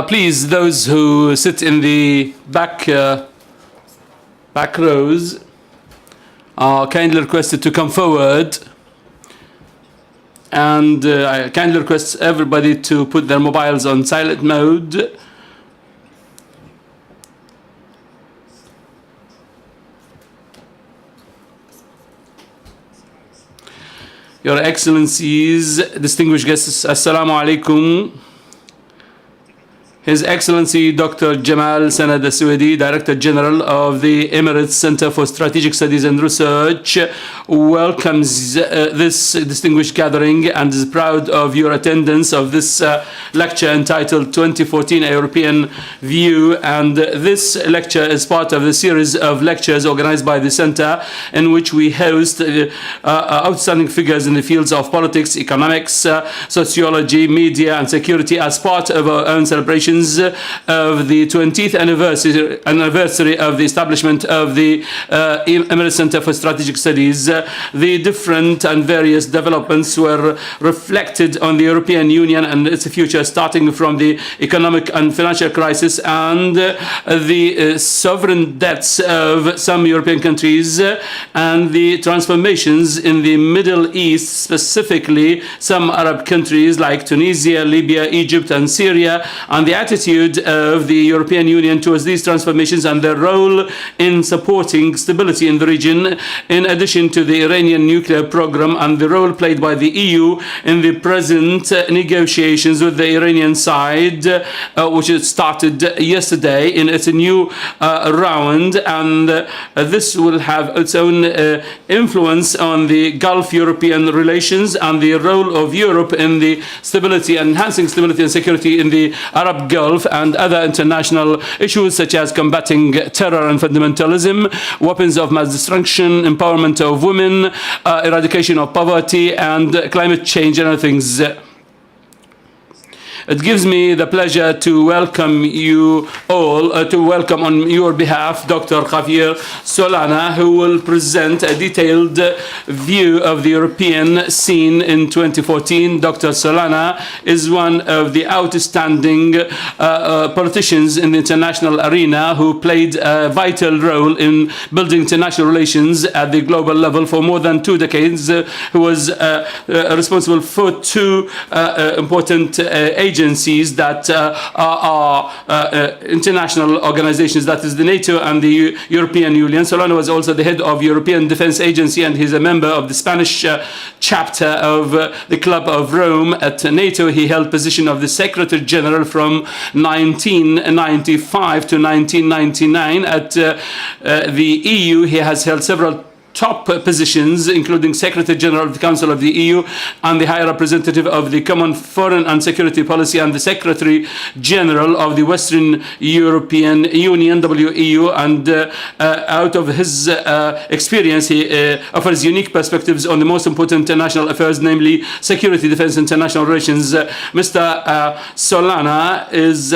Please, those who sit in the back rows are kindly requested to come forward. And I kindly request everybody to put their mobiles on silent mode. Your Excellencies, distinguished guests, Assalamu alaikum. His Excellency Dr. Jamal Sanad Al-Suwaidi, Director General of the Emirates Center for Strategic Studies and Research, welcomes this distinguished gathering and is proud of your attendance of this lecture entitled 2014 A European View. And this lecture is part of the series of lectures organized by the Center, in which we host outstanding figures in the fields of politics, economics, sociology, media, and security as part of our own celebrations of the 20th anniversary of the establishment of the Emirates Center for Strategic Studies. The different and various developments were reflected on the European Union and its future, starting from the economic and financial crisis and the sovereign debts of some European countries and the transformations in the Middle East, specifically some Arab countries like Tunisia, Libya, Egypt, and Syria, and the attitude of the European Union towards these transformations and their role in supporting stability in the region, in addition to the Iranian nuclear program and the role played by the EU in the present negotiations with the Iranian side, which started yesterday in its new round, and this will have its own influence on the Gulf-European relations and the role of Europe in the stability, enhancing stability and security in the Arab Gulf, and other international issues such as combating terror and fundamentalism, weapons of mass destruction, empowerment of women, eradication of poverty, and climate change and other things. It gives me the pleasure to welcome you all, to welcome on your behalf Dr. Javier Solana, who will present a detailed view of the European scene in 2014. Dr. Solana is one of the outstanding politicians in the international arena who played a vital role in building international relations at the global level for more than 2 decades, who was responsible for 2 important agencies that are international organizations, that is the NATO and the European Union. Solana was also the head of European Defense Agency, and he's a member of the Spanish chapter of the Club of Rome at NATO. He held position of the Secretary General from 1995 to 1999 at the EU. He has held several top positions, including Secretary General of the Council of the EU and the High Representative of the Common Foreign and Security Policy and the Secretary General of the Western European Union, WEU, and out of his experience, he offers unique perspectives on the most important international affairs, namely security, defense, international relations. Mr. Solana is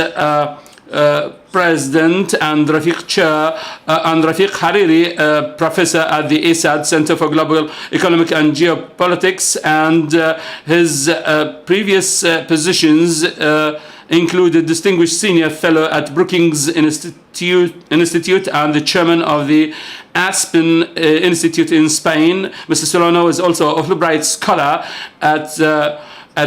President and Rafiq Chair and Rafiq Hariri, Professor at the ESAD Center for Global Economic and Geopolitics, and his previous positions included Distinguished Senior Fellow at Brookings Institute and the Chairman of the Aspen Institute in Spain. Mr. Solana is also a Fulbright Scholar at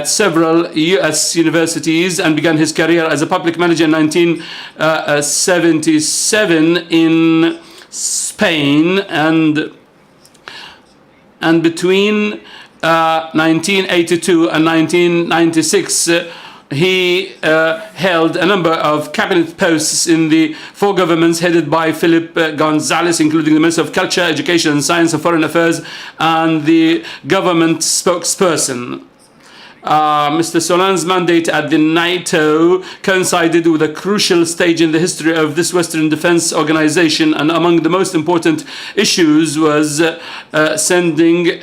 several U.S. universities and began his career as a public manager in 1977 in Spain, and between 1982 and 1996 he held a number of cabinet posts in the 4 governments headed by Philip González, including the Minister of Culture, Education and Science and Foreign Affairs, and the government spokesperson. Mr. Solana's mandate at the NATO coincided with a crucial stage in the history of this Western defense organization, and among the most important issues was sending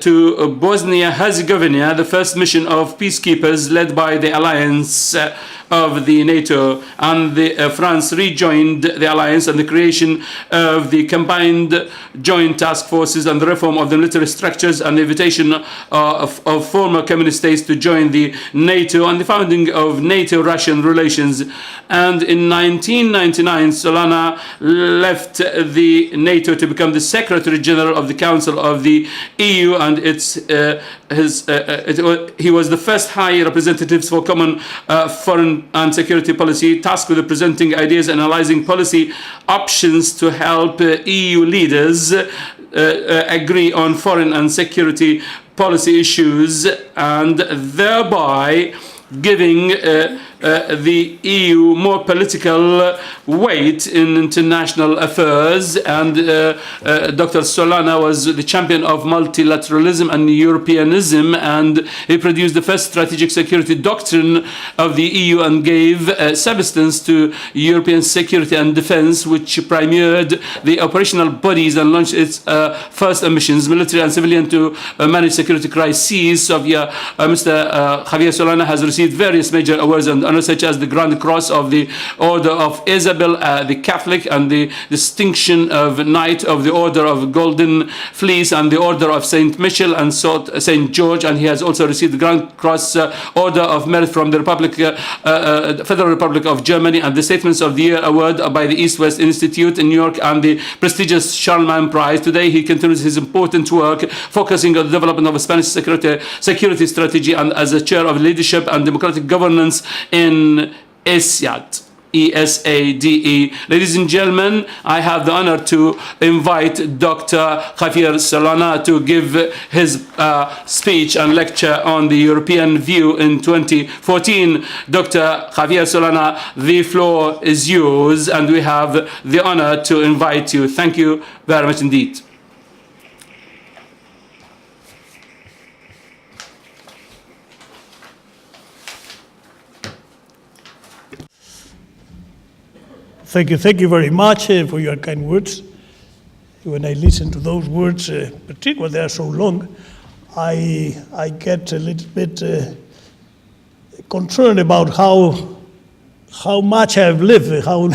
to Bosnia-Herzegovina the first mission of peacekeepers led by the alliance of the NATO, and France rejoined the alliance, and the creation of the combined joint task forces and the reform of the military structures and the invitation of former communist states to join the NATO and the founding of NATO-Russian relations. And in 1999, Solana left the NATO to become the Secretary General of the Council of the EU, and he was the first high representative for common foreign and security policy, tasked with presenting ideas and analyzing policy options to help EU leaders agree on foreign and security policy issues, and thereby giving the EU more political weight in international affairs. And Dr. Solana was the champion of multilateralism and Europeanism, and he produced the first strategic security doctrine of the EU and gave substance to European security and defense, which premiered the operational bodies and launched its first missions, military and civilian, to manage security crises. Mr. Javier Solana has received various major awards and honors, such as the Grand Cross of the Order of Isabel the Catholic, and the distinction of Knight of the Order of Golden Fleece, and the Order of Saint Michel and Saint George. And he has also received the Grand Cross Order of Merit from the Federal Republic of Germany, and the Statements of the Year Award by the East-West Institute in New York, and the prestigious Charlemagne Prize. Today he continues his important work focusing on the development of a Spanish security strategy, and as a chair of leadership and democratic governance in ESADE. Ladies and gentlemen, I have the honor to invite Dr. Javier Solana to give his speech and lecture on the European view in 2014. Dr. Javier Solana, the floor is yours, and we have the honor to invite you. Thank you very much indeed. Thank you very much for your kind words. When I listen to those words, particularly they are so long, I get a little bit concerned about how much I've lived, how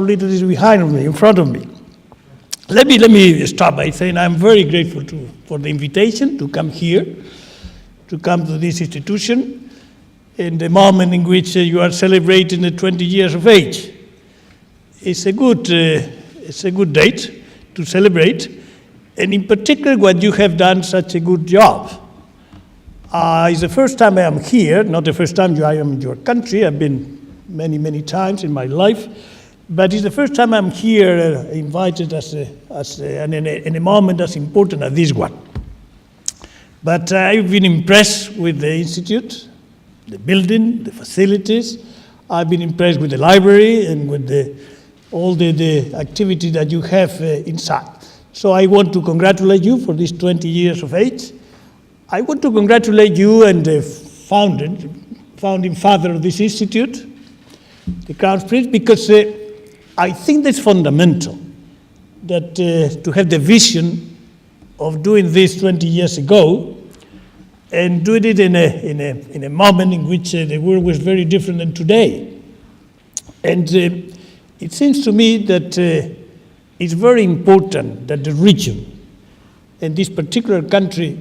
little is behind me, in front of me. Let me start by saying I'm very grateful for the invitation to come here, to come to this institution, in the moment in which you are celebrating the 20 years of age. It's a good date to celebrate, and in particular when you have done such a good job. It's the first time I am here, not the first time I am in your country. I've been many times in my life, but it's the first time I'm here invited in a moment as important as this one. But I've been impressed with the Institute, the building, the facilities. I've been impressed with the library and with all the activity that you have inside. So I want to congratulate you for these 20 years of age. I want to congratulate you and the founding father of this institute, the Crown Prince, because I think that's fundamental, that to have the vision of doing this 20 years ago, and doing it in a moment in which the world was very different than today. And it seems to me that it's very important that the region and this particular country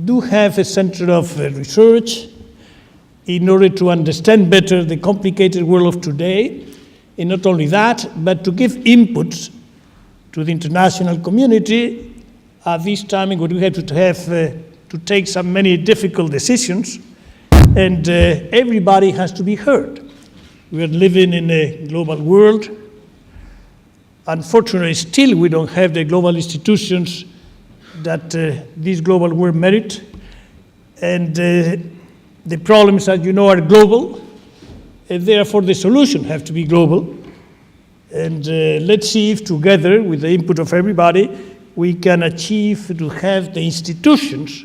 do have a center of research in order to understand better the complicated world of today, and not only that, but to give inputs to the international community at this time in which we have to take some many difficult decisions, and everybody has to be heard. We are living in a global world. Unfortunately, still we don't have the global institutions that this global world merit, and the problems, as you know, are global, and therefore the solution have to be global. And let's see if together, with the input of everybody, we can achieve to have the institutions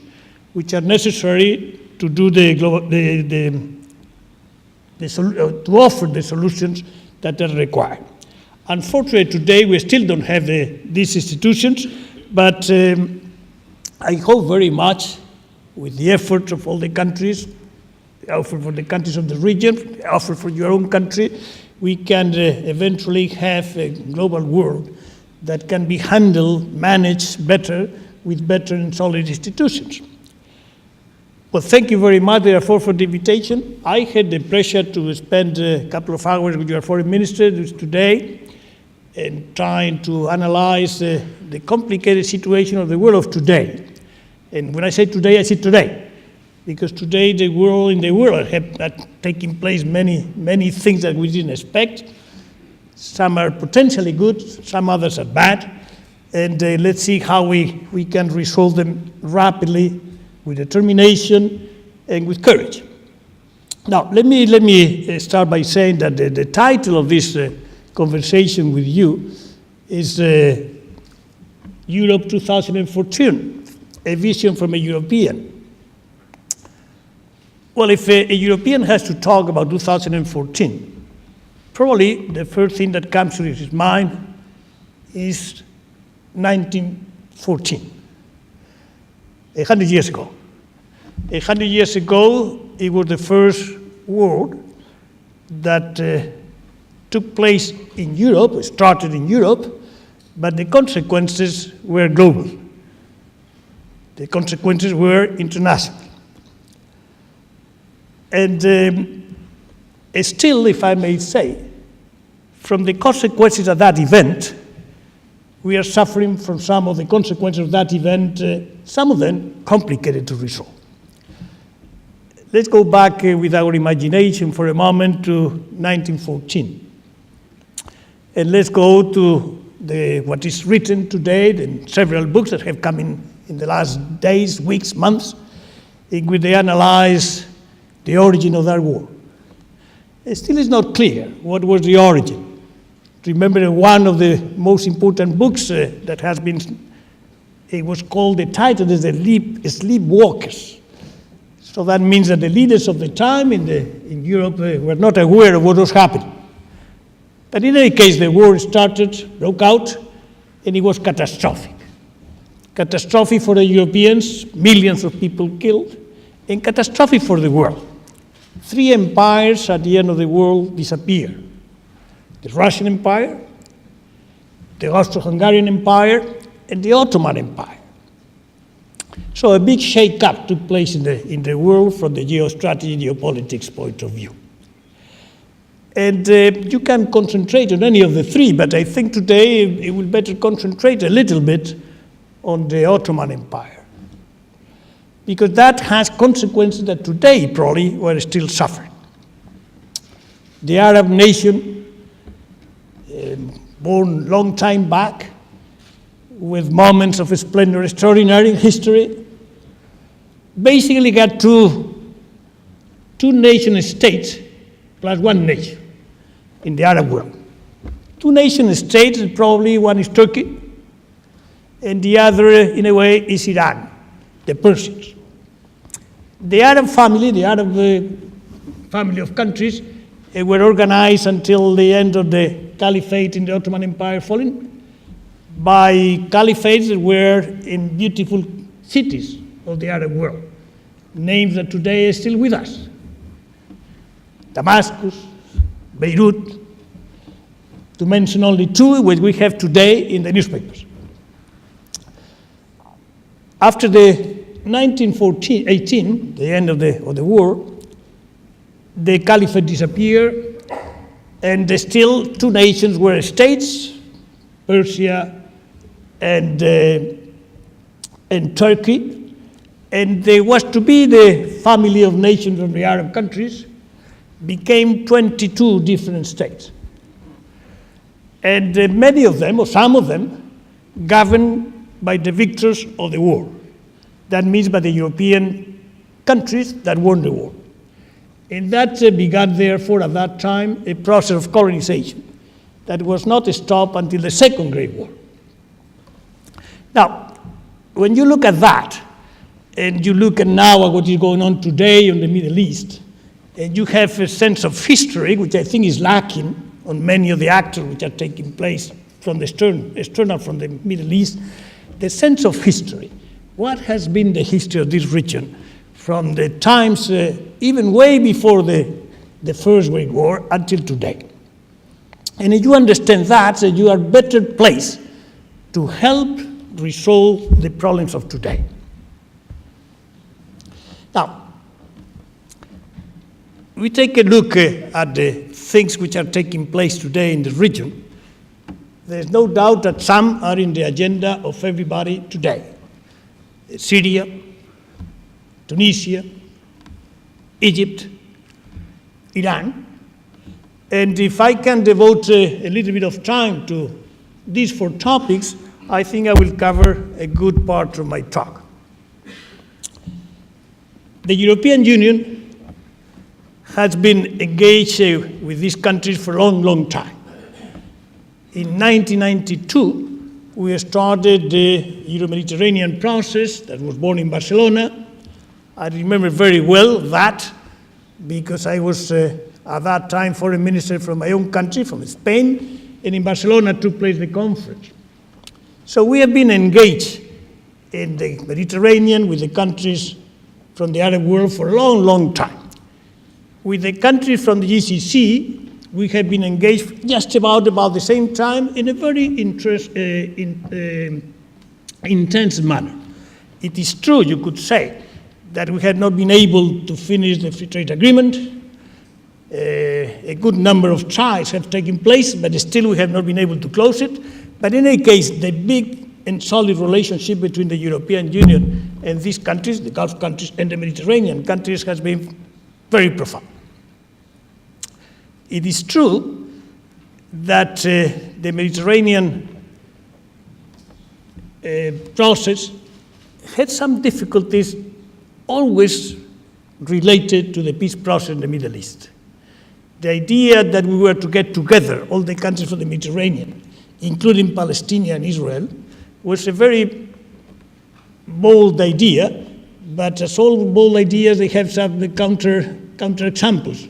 which are necessary to do to offer the solutions that are required. Unfortunately, today we still don't have these institutions, but I hope very much with the efforts of all the countries, offer for the countries of the region, offer for your own country, we can eventually have a global world that can be handled, managed better, with better and solid institutions. Well, thank you very much, therefore, for the invitation. I had the pleasure to spend a couple of hours with your foreign minister today and trying to analyze the complicated situation of the world of today. And when I say today, I say today, because today in the world have taken place many things that we didn't expect. Some are potentially good, some others are bad, and let's see how we can resolve them rapidly, with determination and with courage. Now, let me start by saying that the title of this conversation with you is Europe 2014, a vision from a European. Well, if a European has to talk about 2014, probably the first thing that comes to his mind is 1914. 100 years ago. 100 years ago, it was the first war that took place in Europe, started in Europe, but the consequences were global. The consequences were international. And still, if I may say, from the consequences of that event, we are suffering from some of the consequences of that event, some of them complicated to resolve. Let's go back with our imagination for a moment to 1914. And let's go to what is written today in several books that have come in the last days, weeks, months, in which they analyze the origin of that war. It still is not clear what was the origin. Remember, one of the most important books that has been, it was called, the title is The Sleepwalkers. So that means that the leaders of the time in Europe were not aware of what was happening. But in any case, the war started, broke out, and it was catastrophic. Catastrophic for the Europeans, millions of people killed, and catastrophic for the world. 3 empires at the end of the world disappeared. The Russian Empire, the Austro-Hungarian Empire, and the Ottoman Empire. So a big shake-up took place in the world from the geostrategy, geopolitics point of view. And you can concentrate on any of the 3, but I think today it will better concentrate a little bit on the Ottoman Empire, because that has consequences that today probably we're still suffering. The Arab nation, born long time back, with moments of splendor extraordinary in history, basically got two nation states plus one nation in the Arab world. 2 nation states, and probably one is Turkey, and the other, in a way, is Iran, the Persians. The Arab family, family of countries, were organized until the end of the caliphate in the Ottoman Empire falling by caliphates that were in beautiful cities of the Arab world, names that today are still with us: Damascus, Beirut, to mention only 2 which we have today in the newspapers. After the 1918, the end of the war, the caliphate disappeared, and still 2 nations were states, Persia and Turkey, and there was to be the family of nations of the Arab countries, became 22 different states. And many of them, or some of them, governed by the victors of the war. That means by the European countries that won the war. And that began, therefore, at that time, a process of colonization that was not stopped until the Second Great War. Now, when you look at that, and you look at now at what is going on today in the Middle East, and you have a sense of history, which I think is lacking on many of the actors which are taking place from the external from the Middle East, the sense of history. What has been the history of this region from the times even way before the First World War until today. And if you understand that, you are better placed to help resolve the problems of today. Now, we take a look at the things which are taking place today in the region. There's no doubt that some are in the agenda of everybody today. Syria, Tunisia, Egypt, Iran. And if I can devote a little bit of time to these 4 topics, I think I will cover a good part of my talk. The European Union has been engaged with these countries for a long, long time. In 1992, we started the Euro-Mediterranean process that was born in Barcelona. I remember very well that because I was at that time foreign minister from my own country, from Spain, and in Barcelona took place the conference. So we have been engaged in the Mediterranean with the countries from the Arab world for a long, long time. With the countries from the GCC, we have been engaged just about the same time in a very intense manner. It is true, you could say, that we have not been able to finish the free trade agreement. A good number of trials have taken place, but still we have not been able to close it. But in any case, the big and solid relationship between the European Union and these countries, the Gulf countries and the Mediterranean countries, has been very profound. It is true that the Mediterranean process had some difficulties always related to the peace process in the Middle East. The idea that we were to get together, all the countries of the Mediterranean, including Palestine and Israel, was a very bold idea, but as all bold ideas, they have some counter examples.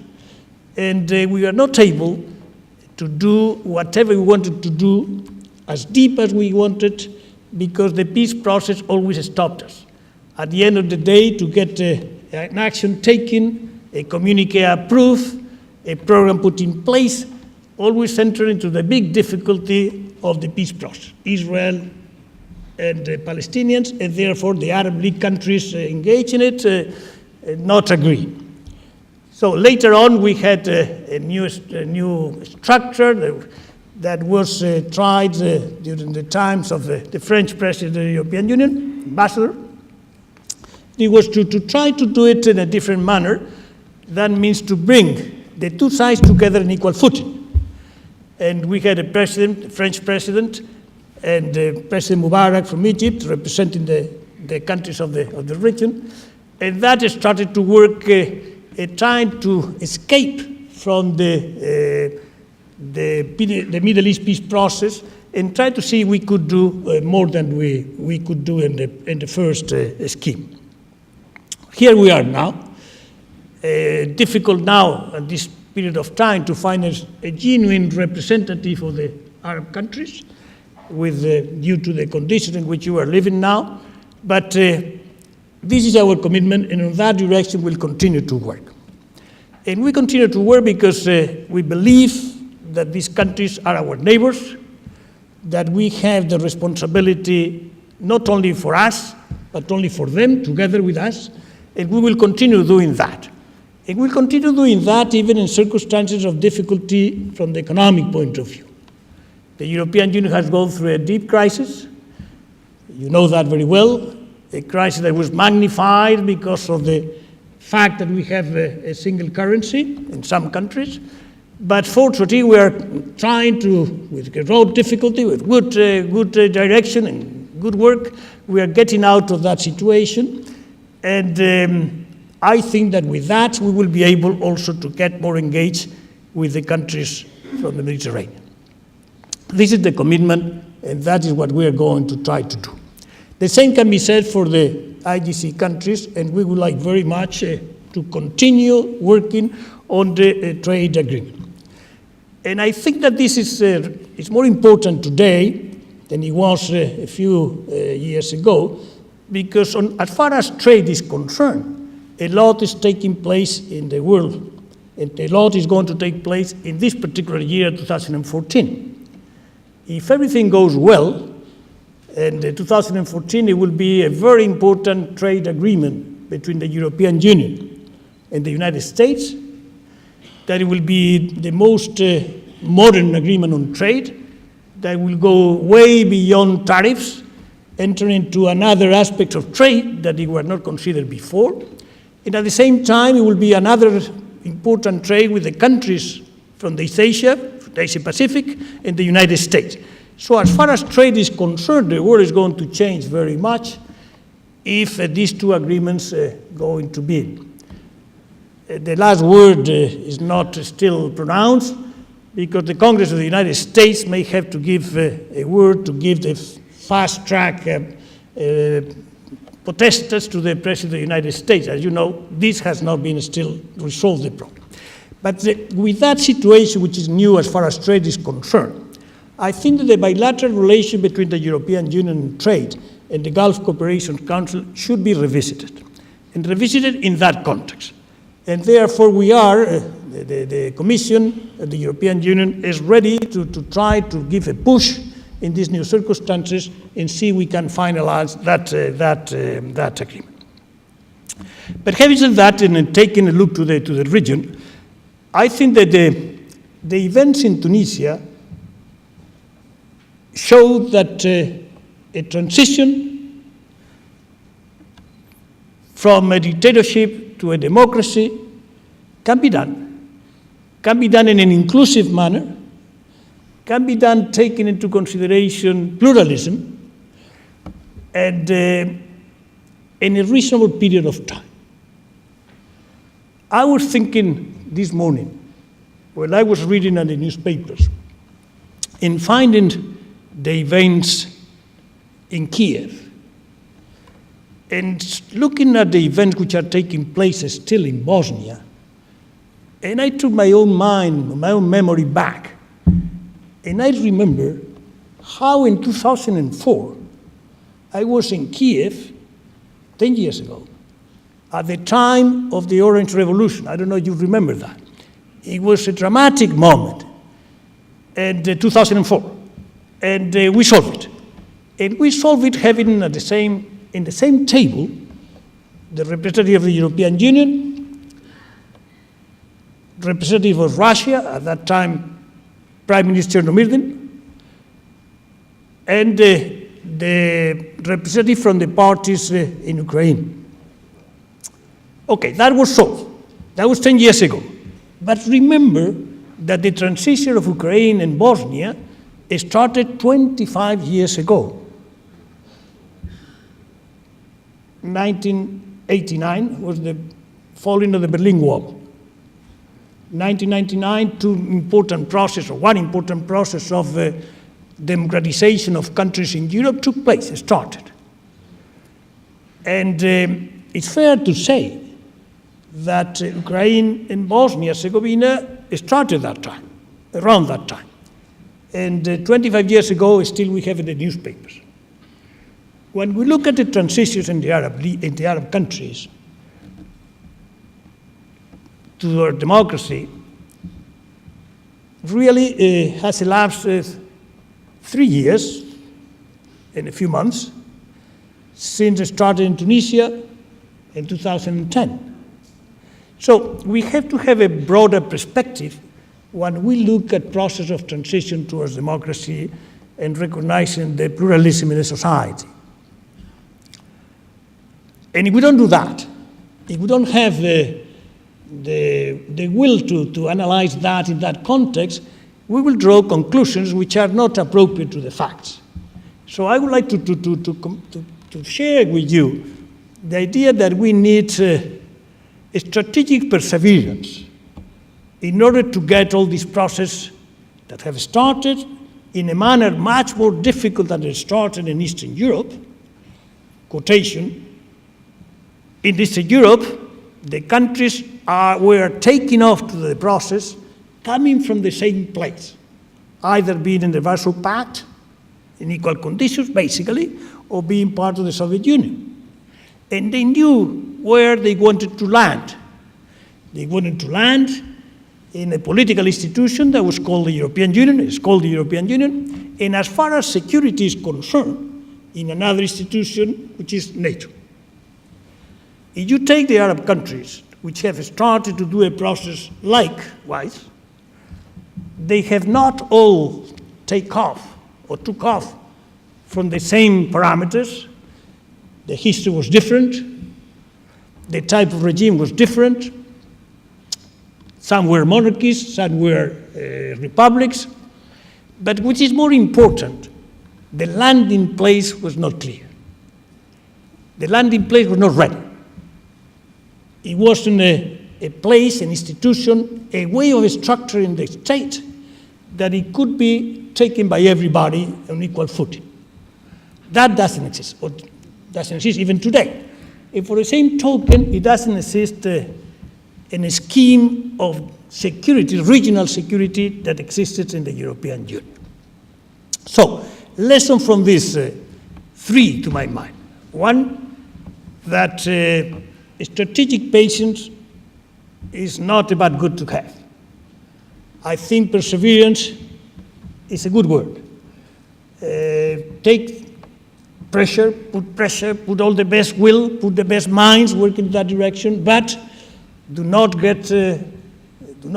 And we are not able to do whatever we wanted to do as deep as we wanted because the peace process always stopped us. At the end of the day, to get an action taken, a communique approved, a program put in place, always enter into the big difficulty of the peace process. Israel and the Palestinians, and therefore the Arab League countries engaged in it, not agree. So later on, we had a new structure that was tried during the times of the French president of the European Union, ambassador. It was to try to do it in a different manner. That means to bring the two sides together in equal footing. And we had a president, a French president, and President Mubarak from Egypt representing the countries of the region. And that started to work trying to escape from the Middle East peace process and try to see if we could do more than we could do in the first scheme. Here we are now. Difficult now at this period of time to find a genuine representative of the Arab countries due to the conditions in which you are living now. But this is our commitment, and in that direction we'll continue to work. And we continue to work because we believe that these countries are our neighbors, that we have the responsibility not only for us, but only for them, together with us, and we will continue doing that. And we'll continue doing that even in circumstances of difficulty from the economic point of view. The European Union has gone through a deep crisis. You know that very well. A crisis that was magnified because of the fact that we have a single currency in some countries. But fortunately, we are trying to, with great difficulty, with good direction and good work, we are getting out of that situation. And I think that with that, we will be able also to get more engaged with the countries from the Mediterranean. This is the commitment, and that is what we are going to try to do. The same can be said for the IGC countries, and we would like very much to continue working on the trade agreement. And I think that this is more important today than it was a few years ago, because as far as trade is concerned, a lot is taking place in the world, and a lot is going to take place in this particular year, 2014. If everything goes well, and 2014 it will be a very important trade agreement between the European Union and the United States, that it will be the most modern agreement on trade, that will go way beyond tariffs, entering into another aspect of trade that they were not considered before. And at the same time, it will be another important trade with the countries from the East Asia, the Asia Pacific, and the United States. So as far as trade is concerned, the world is going to change very much if these two agreements go into being. The last word is not still pronounced, because the Congress of the United States may have to give a word to give the fast-track protesters to the President of the United States. As you know, this has not been still resolved the problem. But with that situation, which is new as far as trade is concerned, I think that the bilateral relation between the European Union and trade and the Gulf Cooperation Council should be revisited, and revisited in that context. And therefore we are, the Commission, the European Union is ready to try to give a push in these new circumstances and see if we can finalize that agreement. But having said that, and taking a look to the region, I think that the events in Tunisia show that a transition from a dictatorship to a democracy can be done in an inclusive manner, can be done taking into consideration pluralism, and in a reasonable period of time. I was thinking this morning, when I was reading on the newspapers, in finding the events in Kiev, and looking at the events which are taking place still in Bosnia, and I took my own mind, my own memory back, and I remember how in 2004, I was in Kiev 10 years ago, at the time of the Orange Revolution. I don't know if you remember that. It was a dramatic moment, and 2004, and we solved it. And we solved it having in the same table the representative of the European Union, representative of Russia, at that time Prime Minister Nomirdin, and the representative from the parties in Ukraine. Okay, that was solved. That was 10 years ago. But remember that the transition of Ukraine and Bosnia started 25 years ago. 1989 was the falling of the Berlin Wall. 1999, one important process of democratization of countries in Europe took place, started. And it's fair to say that Ukraine and Bosnia-Herzegovina started that time, around that time. And 25 years ago, still we have in the newspapers. When we look at the transitions in the Arab countries to democracy, really has elapsed 3 years and a few months since it started in Tunisia in 2010. So we have to have a broader perspective when we look at process of transition towards democracy and recognizing the pluralism in the society. And if we don't do that, if we don't have the will to analyze that in that context, we will draw conclusions which are not appropriate to the facts. So I would like to share with you the idea that we need a strategic perseverance in order to get all these processes that have started in a manner much more difficult than it started in Eastern Europe, quotation. In Eastern Europe, the countries were taking off to the process coming from the same place, either being in the Warsaw Pact, in equal conditions, basically, or being part of the Soviet Union. And they knew where they wanted to land. They wanted to land in a political institution that was called the European Union. It's called the European Union. And as far as security is concerned, in another institution, which is NATO. If you take the Arab countries, which have started to do a process likewise, they have not all took off from the same parameters. The history was different. The type of regime was different. Some were monarchies, some were republics. But which is more important, the landing place was not clear. The landing place was not ready. It wasn't a place, an institution, a way of structuring the state that it could be taken by everybody on equal footing. That doesn't exist, or doesn't exist even today. And for the same token, it doesn't exist in a scheme of security, regional security that existed in the European Union. So, lesson from these three to my mind. One, that strategic patience is not about good to have. I think perseverance is a good word. Take pressure, put all the best will, put the best minds working in that direction, but do not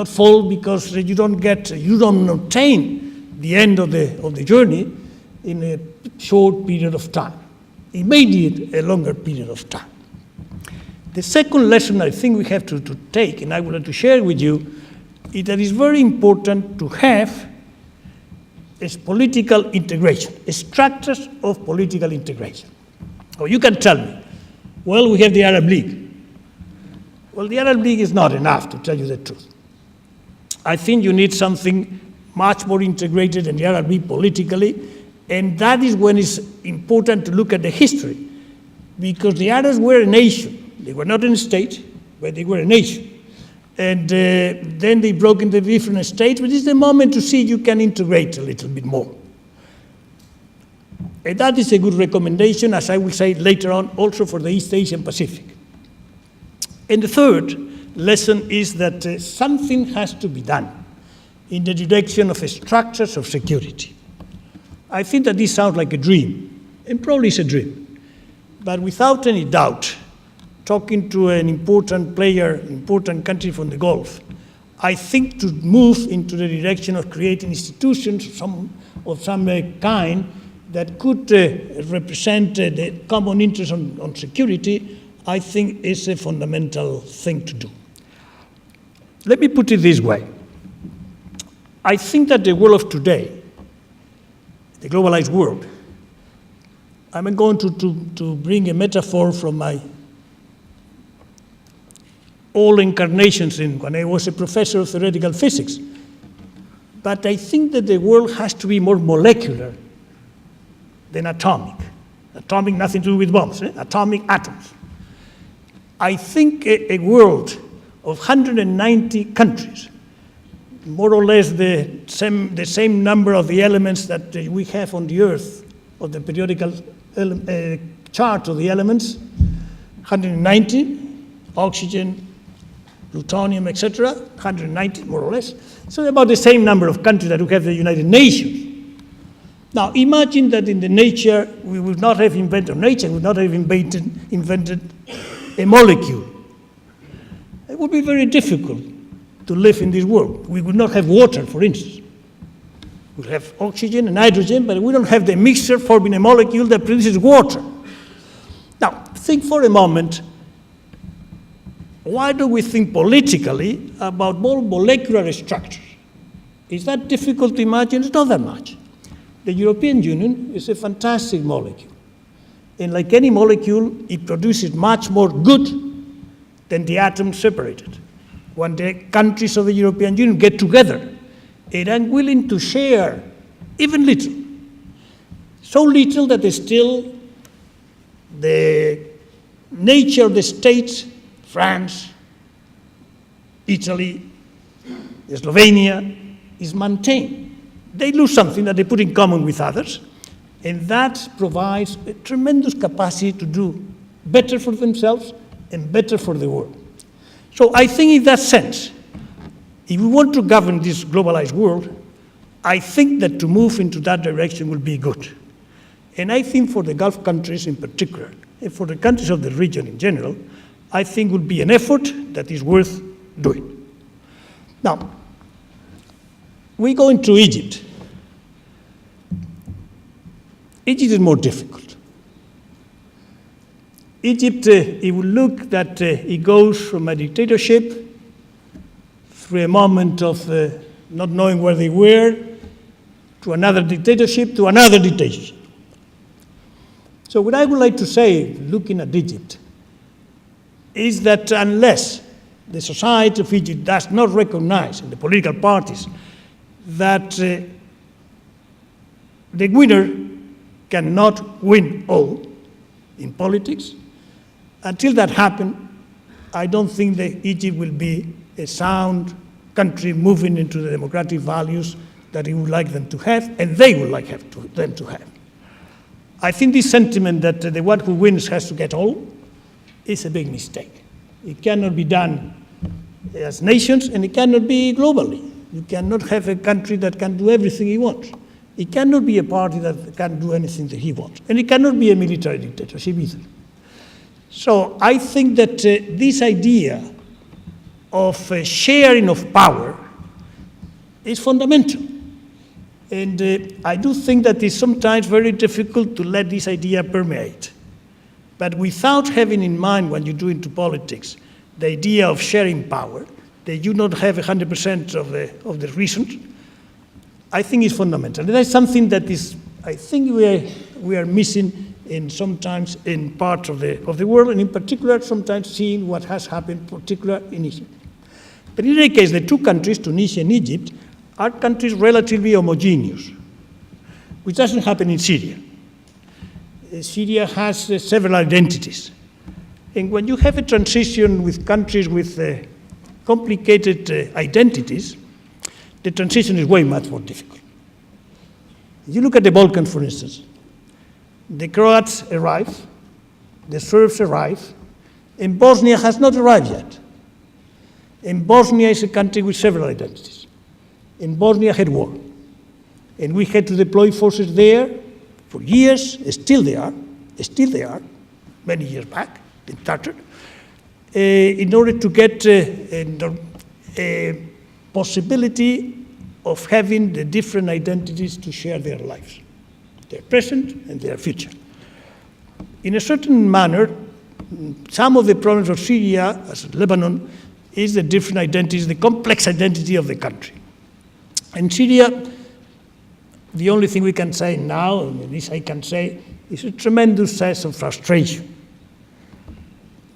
fall because you don't obtain the end of the journey in a short period of time. It may need a longer period of time. The second lesson I think we have to take, and I would like to share with you, is that it's very important to have is political integration, structures of political integration. Or you can tell me, well, we have the Arab League. Well, the Arab League is not enough, to tell you the truth. I think you need something much more integrated than the Arab League politically, and that is when it's important to look at the history, because the Arabs were a nation. They were not a state, but they were a nation. And then they broke into different states, but it's the moment to see you can integrate a little bit more. And that is a good recommendation, as I will say later on, also for the East Asian Pacific. And the third lesson is that something has to be done in the direction of structures of security. I think that this sounds like a dream, and probably it's a dream. But without any doubt, talking to an important player, important country from the Gulf, I think to move into the direction of creating institutions of some kind that could represent the common interest on security, I think is a fundamental thing to do. Let me put it this way. I think that the world of today, the globalized world, I'm going to bring a metaphor from my all incarnations when I was a professor of theoretical physics. But I think that the world has to be more molecular than atomic. Atomic, nothing to do with bombs, atomic atoms. I think a world of 190 countries, more or less the same number of the elements that we have on the Earth, of the periodical chart of the elements, 190, oxygen, plutonium, etc., 190 more or less. So about the same number of countries that we have the United Nations. Now imagine that in the nature, we would not have invented, nature would not have invented a molecule. It would be very difficult to live in this world. We would not have water, for instance. We have oxygen and hydrogen, but we don't have the mixture forming a molecule that produces water. Now, think for a moment, why do we think politically about more molecular structures? Is that difficult to imagine? It's not that much. The European Union is a fantastic molecule. And like any molecule, it produces much more good than the atoms separated. When the countries of the European Union get together and are willing to share even little, so little that still the nature of the states, France, Italy, Slovenia, is maintained. They lose something that they put in common with others, and that provides a tremendous capacity to do better for themselves and better for the world. So I think in that sense, if we want to govern this globalized world, I think that to move into that direction will be good. And I think for the Gulf countries in particular, and for the countries of the region in general, I think will be an effort that is worth doing. Now, we go into Egypt. Egypt is more difficult. Egypt, if we look that it goes from a dictatorship through a moment of not knowing where they were, to another dictatorship, to another dictatorship. So what I would like to say, looking at Egypt, is that unless the society of Egypt does not recognize, and the political parties, that the winner cannot win all in politics, until that happens, I don't think that Egypt will be a sound country moving into the democratic values that he would like them to have, and they would like them to have. I think this sentiment that the one who wins has to get all is a big mistake. It cannot be done as nations, and it cannot be globally. You cannot have a country that can do everything he wants. It cannot be a party that can do anything that he wants. And it cannot be a military dictatorship either. So I think that this idea of sharing of power is fundamental. And I do think that it's sometimes very difficult to let this idea permeate. But without having in mind, when you do into politics, the idea of sharing power, that you not have 100% of the reasons, I think is fundamental. And that's something that is, I think we are missing sometimes in parts of the world, and in particular sometimes seeing what has happened, particularly in Egypt. But in any case, the two countries, Tunisia and Egypt, are countries relatively homogeneous, which doesn't happen in Syria. Syria has several identities. And when you have a transition with countries with complicated identities, the transition is way much more difficult. If you look at the Balkans, for instance, the Croats arrive, the Serbs arrive, and Bosnia has not arrived yet. And Bosnia is a country with several identities. And Bosnia had war. And we had to deploy forces there for years, still they are, many years back, in Tatar, in order to get a possibility of having the different identities to share their lives, their present and their future. In a certain manner, some of the problems of Syria, as Lebanon, is the different identities, the complex identity of the country. In Syria, the only thing we can say now, and at least I can say, is a tremendous sense of frustration.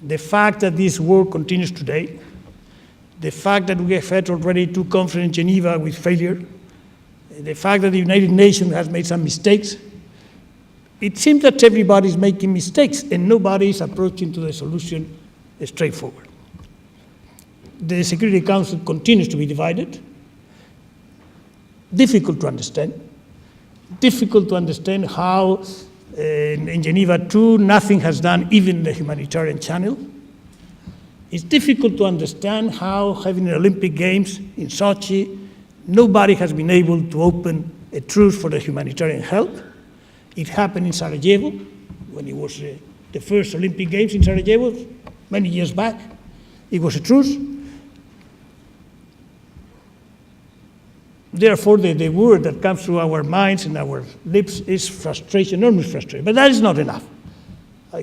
The fact that this war continues today, the fact that we have had already 2 conferences in Geneva with failure, the fact that the United Nations has made some mistakes, it seems that everybody is making mistakes and nobody is approaching to the solution straightforward. The Security Council continues to be divided, difficult to understand how in Geneva 2, nothing has done, even the humanitarian channel. It's difficult to understand how, having the Olympic Games in Sochi, nobody has been able to open a truce for the humanitarian help. It happened in Sarajevo, when it was the first Olympic Games in Sarajevo, many years back. It was a truce. Therefore, the word that comes through our minds and our lips is frustration, enormous frustration. But that is not enough.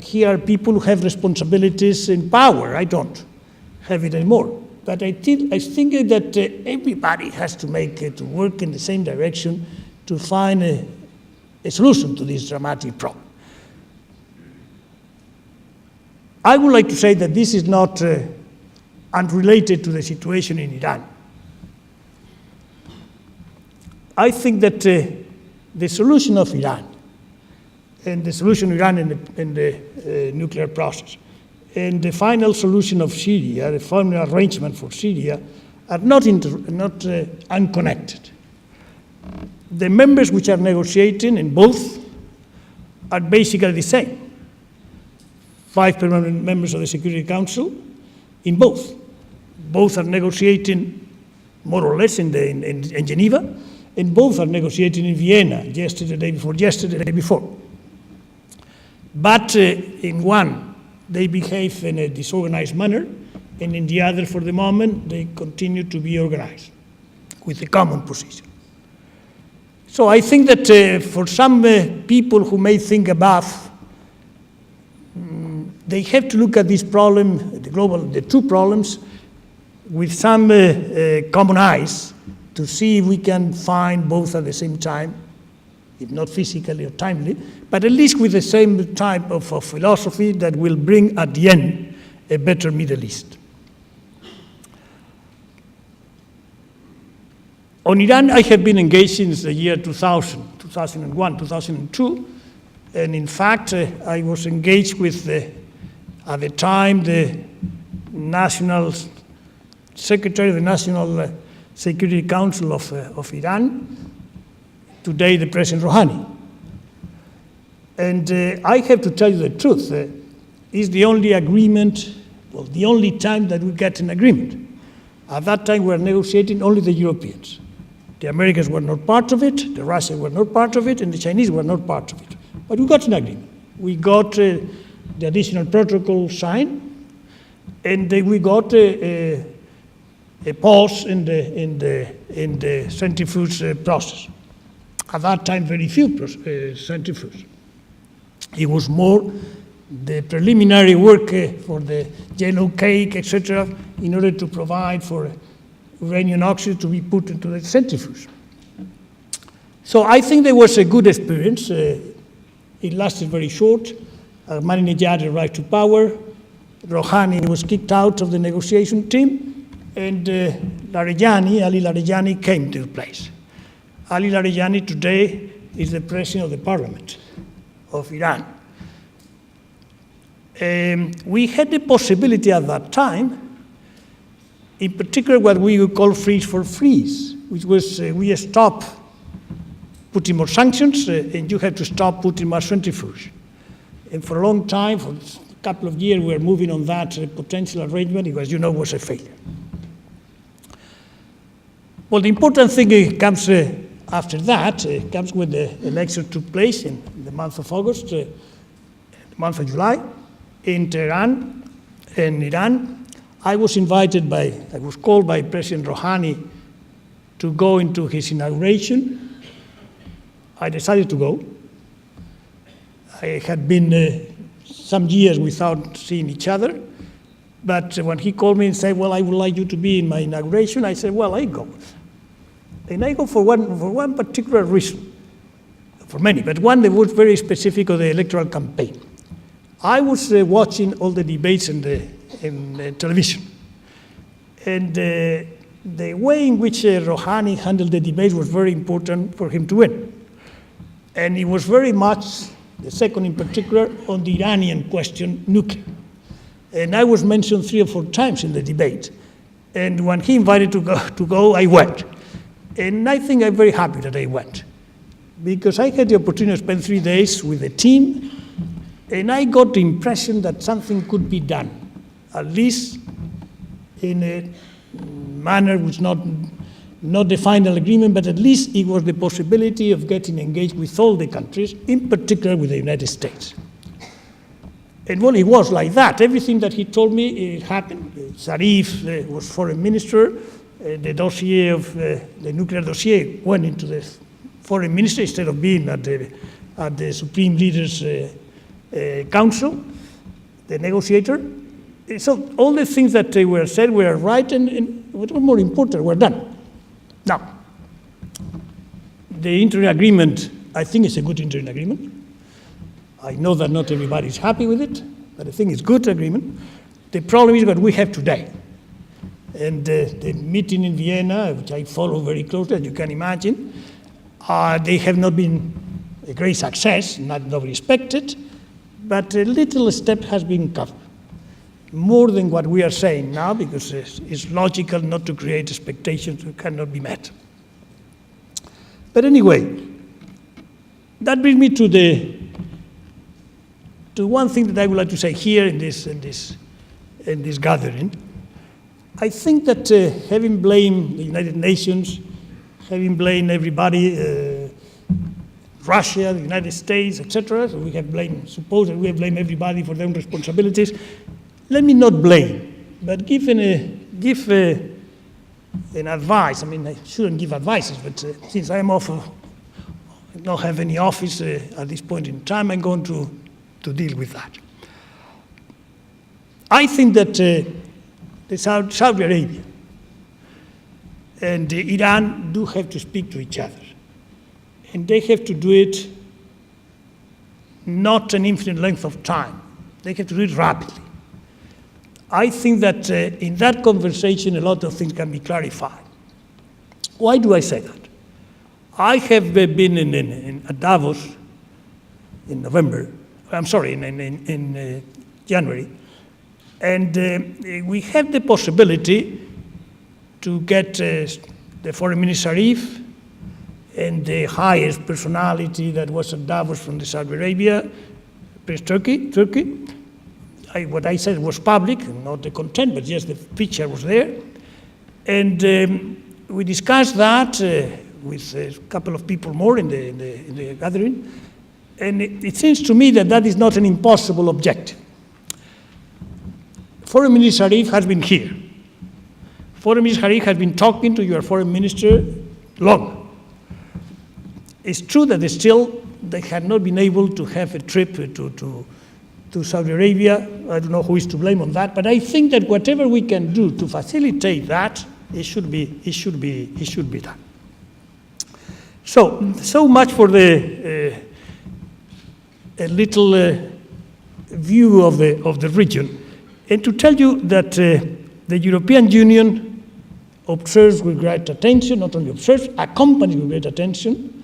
Here are people who have responsibilities in power. I don't have it anymore. But I think that everybody has to to work in the same direction to find a solution to this dramatic problem. I would like to say that this is not unrelated to the situation in Iran. I think that the solution of Iran, and the solution of Iran in the nuclear process, and the final solution of Syria, the final arrangement for Syria, are not unconnected. The members which are negotiating in both are basically the same. 5 permanent members of the Security Council in both. Both are negotiating more or less in Geneva, and both are negotiating in Vienna, yesterday, the day before yesterday, the day before. But in one, they behave in a disorganized manner, and in the other, for the moment, they continue to be organized with a common position. So I think that for some people who may think above, they have to look at this problem, the two problems, with some common eyes to see if we can find both at the same time, if not physically or timely, but at least with the same type of philosophy that will bring at the end a better Middle East. On Iran, I have been engaged since the year 2000, 2001, 2002, and in fact, I was engaged with, at the time, the National Secretary of the National Security Council of Iran, today the President Rouhani. And I have to tell you the truth, it's the only agreement, well, the only time that we get an agreement. At that time, we were negotiating only the Europeans. The Americans were not part of it, the Russians were not part of it, and the Chinese were not part of it. But we got an agreement. We got the additional protocol signed, and we got a pause in the centrifuge process. At that time, very few centrifuges. It was more the preliminary work for the yellow cake, etc., in order to provide for uranium oxide to be put into the centrifuge. So I think there was a good experience. It lasted very short. Ahmadinejad arrived to power. Rouhani was kicked out of the negotiation team, and Ali Larijani came to place. Ali Larijani today is the president of the parliament of Iran. We had the possibility at that time, in particular what we would call freeze for freeze, which was we stop putting more sanctions and you have to stop putting more centrifuge. And for a long time, for a couple of years, we were moving on that potential arrangement because, you know, was a failure. Well, the important thing comes after that, comes when the election took place in the month of August, the month of July, in Tehran, in Iran. I was called by President Rouhani to go into his inauguration. I decided to go. I had been some years without seeing each other, but when he called me and said, well, I would like you to be in my inauguration, I said, well, I go. And I go for one particular reason, for many, but one that was very specific of the electoral campaign. I was watching all the debates in television, and the way in which Rouhani handled the debate was very important for him to win. And it was very much, the second in particular, on the Iranian question, nuclear. And I was mentioned 3 or 4 times in the debate. And when he invited to go, I went. And I think I'm very happy that I went, because I had the opportunity to spend 3 days with the team, and I got the impression that something could be done, at least in a manner which not the final agreement, but at least it was the possibility of getting engaged with all the countries, in particular with the United States. And well, it was like that. Everything that he told me, it happened. Zarif was foreign minister. The dossier of the nuclear dossier went into the foreign minister instead of being at the Supreme Leaders Council, the negotiator. So all the things that they were said were right, and what was more important, were done. Now, the interim agreement, I think it's a good interim agreement. I know that not everybody is happy with it, but I think it's a good agreement. The problem is what we have today. And the meeting in Vienna, which I follow very closely, as you can imagine, they have not been a great success, nobody expected, but a little step has been covered. More than what we are saying now, because it's logical not to create expectations that cannot be met. But anyway, that brings me to to one thing that I would like to say here in this gathering. I think that having blamed the United Nations, having blamed everybody, Russia, the United States, etc., so we have blamed, suppose that we have blamed everybody for their own responsibilities. Let me not blame, but give an advice. I mean, I shouldn't give advices, but since I'm off, I don't have any office at this point in time, I'm going to deal with that. I think that Saudi Arabia and Iran do have to speak to each other. And they have to do it not an infinite length of time. They have to do it rapidly. I think that in that conversation, a lot of things can be clarified. Why do I say that? I have been at Davos in November, I'm sorry, in January, and we had the possibility to get the Foreign Minister Arif and the highest personality that was at Davos from Saudi Arabia, Prince Turkey. What I said was public, not the content, but just the picture was there. And we discussed that with a couple of people more in the gathering. And it seems to me that that is not an impossible objective. Foreign Minister Arif has been here. Foreign Minister Arif has been talking to your foreign minister long. It's true that they had not been able to have a trip to Saudi Arabia. I don't know who is to blame on that, but I think that whatever we can do to facilitate that, it should be done. So much for the a little view of the region, and to tell you that the European Union observes with great attention, not only observes, accompanies with great attention.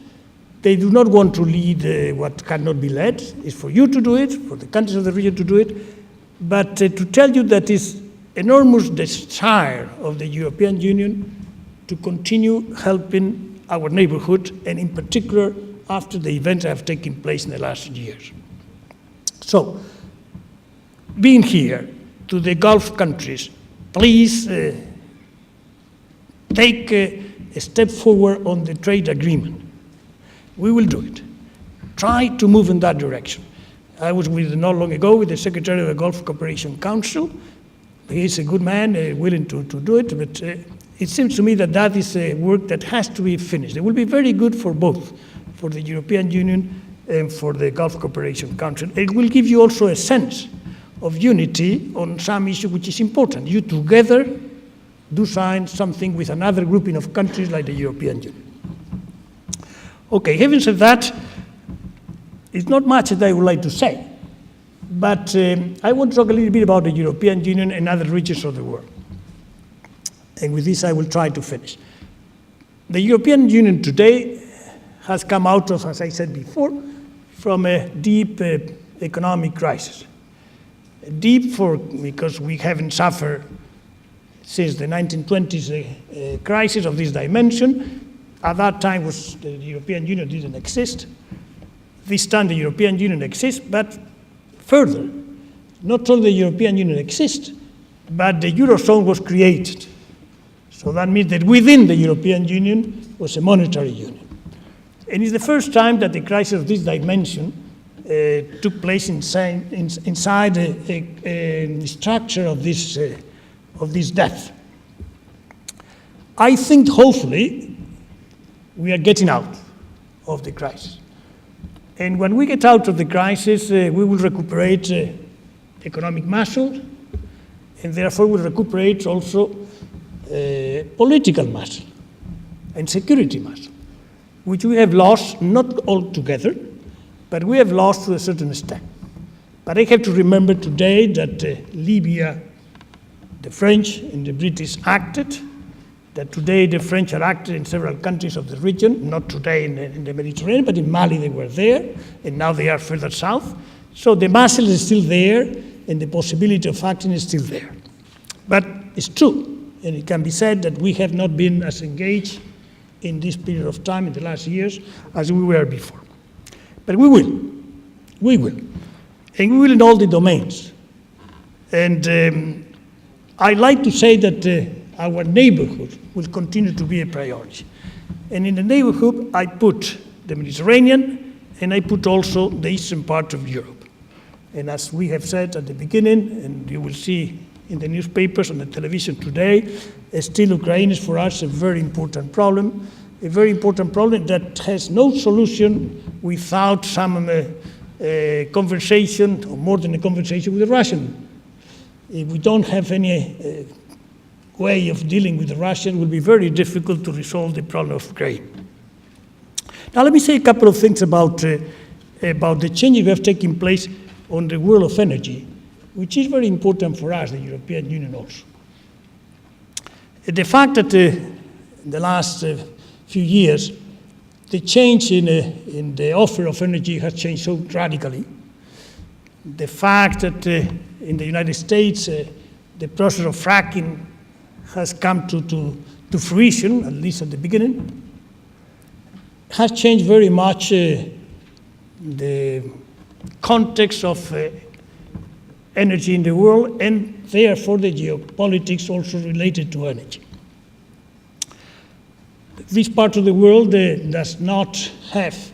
They do not want to lead what cannot be led. It's for you to do it, for the countries of the region to do it, but to tell you that it's enormous desire of the European Union to continue helping our neighborhood, and in particular after the events that have taken place in the last years. So, being here to the Gulf countries, please take a step forward on the trade agreement. We will do it. Try to move in that direction. I was not long ago with the Secretary of the Gulf Cooperation Council. He is a good man, willing to do it, but it seems to me that that is a work that has to be finished. It will be very good for both, for the European Union and for the Gulf Cooperation Council. It will give you also a sense of unity on some issue which is important. You together do sign something with another grouping of countries like the European Union. Okay, having said that, it's not much that I would like to say, but I want to talk a little bit about the European Union and other regions of the world. And with this, I will try to finish. The European Union today has come out of, as I said before, from a deep economic crisis. Deep because we haven't suffered since the 1920s a crisis of this dimension. At that time, the European Union didn't exist. This time, the European Union exists, but further, not only the European Union exists, but the Eurozone was created. So that means that within the European Union was a monetary union. And it's the first time that the crisis of this dimension took place inside a structure of this depth. I think, hopefully, we are getting out of the crisis. And when we get out of the crisis, we will recuperate economic muscle, and therefore will recuperate also political muscle and security muscle, which we have lost, not altogether, but we have lost to a certain extent. But I have to remember today that Libya, the French and the British acted, that today the French are active in several countries of the region, not today in the Mediterranean, but in Mali they were there, and now they are further south. So the muscle is still there, and the possibility of acting is still there. But it's true, and it can be said that we have not been as engaged in this period of time, in the last years, as we were before. But we will. And we will in all the domains. And I like to say that our neighborhood will continue to be a priority. And in the neighborhood, I put the Mediterranean, and I put also the eastern part of Europe. And as we have said at the beginning, and you will see in the newspapers, on the television today, still Ukraine is for us a very important problem that has no solution without some conversation, or more than a conversation, with the Russian. If we don't have any way of dealing with the Russian, it will be very difficult to resolve the problem of Ukraine. Now let me say a couple of things about the changes that have taken place on the world of energy, which is very important for us, the European Union also. The fact that in the last few years, the change in the offer of energy has changed so radically. The fact that in the United States, the process of fracking has come to fruition, at least at the beginning, has changed very much the context of energy in the world, and therefore the geopolitics also related to energy. This part of the world does not have,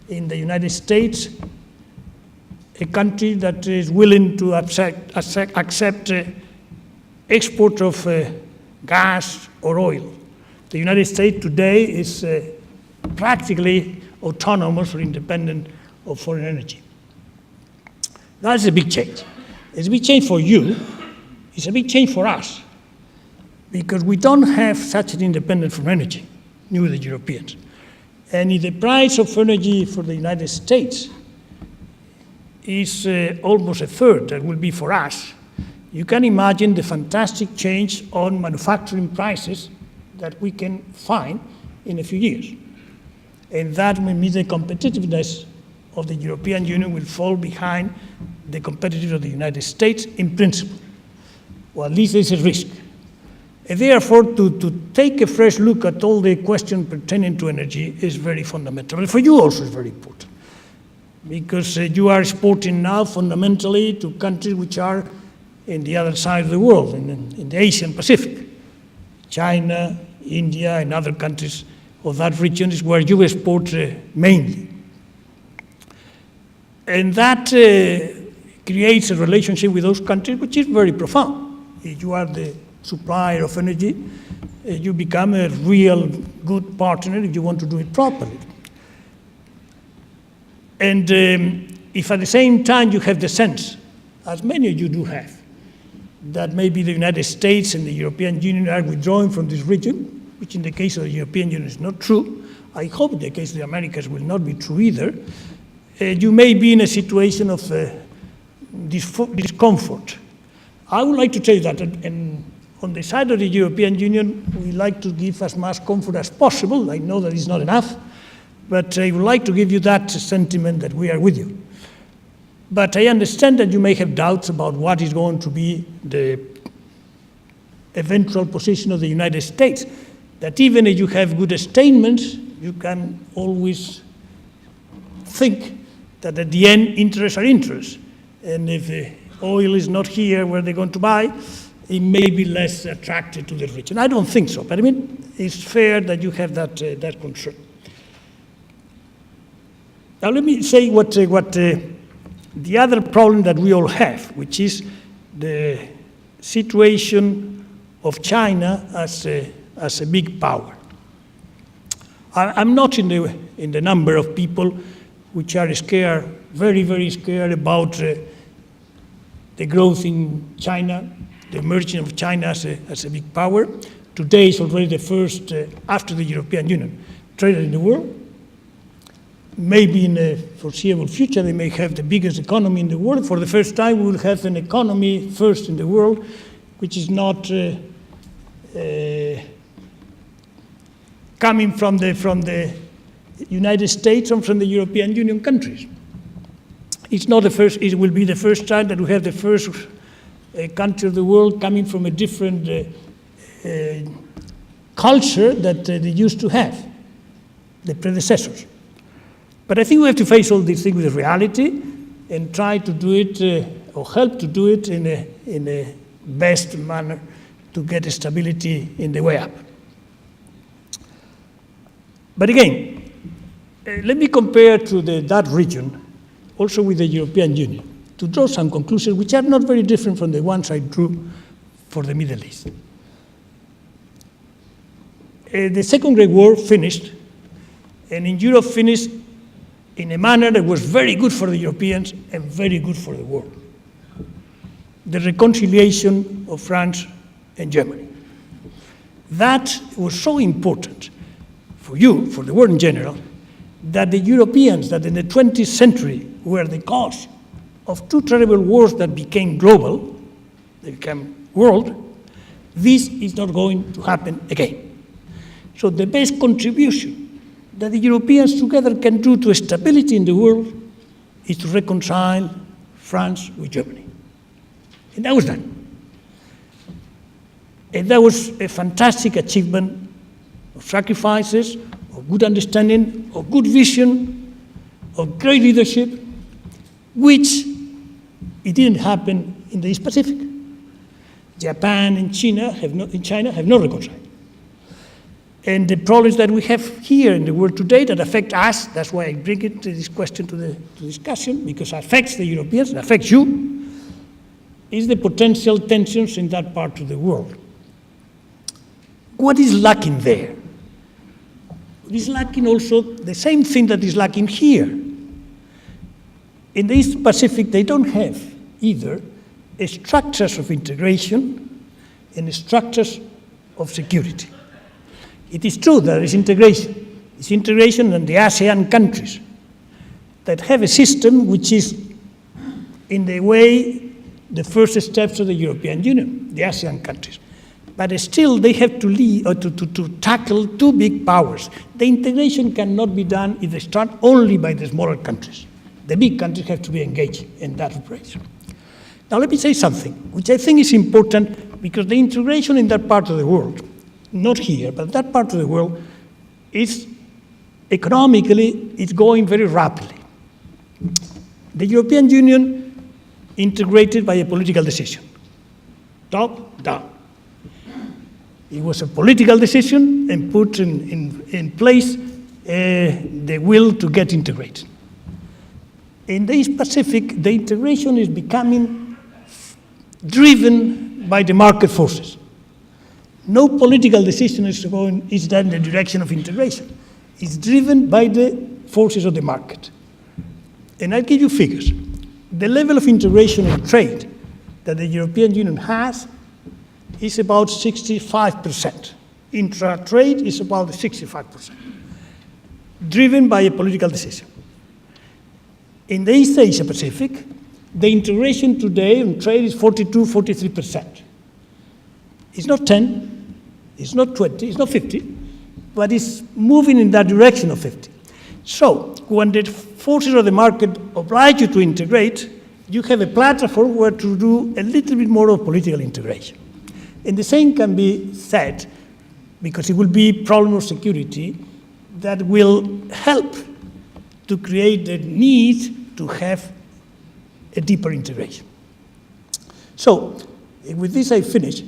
in the United States, a country that is willing to accept export of gas or oil. The United States today is practically autonomous or independent of foreign energy. That's a big change. It's a big change for you. It's a big change for us, because we don't have such an independence from energy, neither the Europeans. And if the price of energy for the United States is almost a third that will be for us, you can imagine the fantastic change on manufacturing prices that we can find in a few years. And that will mean the competitiveness of the European Union will fall behind the competitiveness of the United States in principle. Or at least there's a risk. And therefore, to take a fresh look at all the questions pertaining to energy is very fundamental. And for you also is very important, because you are exporting now fundamentally to countries which are in the other side of the world, in the Asian Pacific. China, India, and other countries of that region is where you export mainly. And that creates a relationship with those countries which is very profound. If you are the supplier of energy, you become a real good partner if you want to do it properly. And if at the same time you have the sense, as many of you do have, that maybe the United States and the European Union are withdrawing from this region, which in the case of the European Union is not true. I hope in the case of the Americas will not be true either. You may be in a situation of discomfort. I would like to tell you that, and on the side of the European Union, we like to give as much comfort as possible. I know that it's not enough, but I would like to give you that sentiment that we are with you. But I understand that you may have doubts about what is going to be the eventual position of the United States, that even if you have good statements, you can always think that at the end, interests are interests. And if the oil is not here where they're going to buy, it may be less attractive to the region. I don't think so, but I mean, it's fair that you have that concern. Now let me say what the other problem that we all have, which is the situation of China as a big power. I'm not in the number of people which are scared, very, very scared about the growth in China, the emergence of China as a big power. Today is already the first, after the European Union, trader in the world. Maybe in the foreseeable future, they may have the biggest economy in the world. For the first time, we will have an economy first in the world, which is not coming from the United States and from the European Union countries. It's not the first, it will be the first time that we have the first country of the world coming from a different culture that they used to have, the predecessors. But I think we have to face all these things with reality, and try to do it, or help to do it in a best manner to get stability in the way up. But again, let me compare to that region, also with the European Union, to draw some conclusions which are not very different from the ones I drew for the Middle East. The Second Great War finished, and in Europe finished in a manner that was very good for the Europeans and very good for the world. The reconciliation of France and Germany. That was so important for you, for the world in general, that the Europeans that in the 20th century were the cause of two terrible wars that became global, they became world, this is not going to happen again. So the best contribution that the Europeans together can do to stability in the world is to reconcile France with Germany. And that was done. And that was a fantastic achievement of sacrifices, of good understanding, of good vision, of great leadership, which it didn't happen in the East Pacific. Japan and China have not reconciled. And the problems that we have here in the world today that affect us, that's why I bring it to this question to discussion, because it affects the Europeans, it affects you, is the potential tensions in that part of the world. What is lacking there? It is lacking also the same thing that is lacking here. In the East Pacific, they don't have either structures of integration and structures of security. It is true that there is integration. It's integration in the ASEAN countries that have a system which is, in the way, the first steps of the European Union, the ASEAN countries. But still, they have to lead or to tackle two big powers. The integration cannot be done if they start only by the smaller countries. The big countries have to be engaged in that operation. Now, let me say something, which I think is important, because the integration in that part of the world, not here, but that part of the world, is economically, it's going very rapidly. The European Union integrated by a political decision, top down. It was a political decision and put in place the will to get integrated. In the East Pacific, the integration is becoming driven by the market forces. No political decision is done in the direction of integration. It's driven by the forces of the market. And I'll give you figures. The level of integration in trade that the European Union has is about 65%. Intra-trade is about 65%, driven by a political decision. In the East Asia Pacific, the integration today in trade is 43%. It's not 10, it's not 20, it's not 50, but it's moving in that direction of 50. So when the forces of the market oblige you to integrate, you have a platform where to do a little bit more of political integration. And the same can be said, because it will be problem of security that will help to create the need to have a deeper integration. So, with this I finish.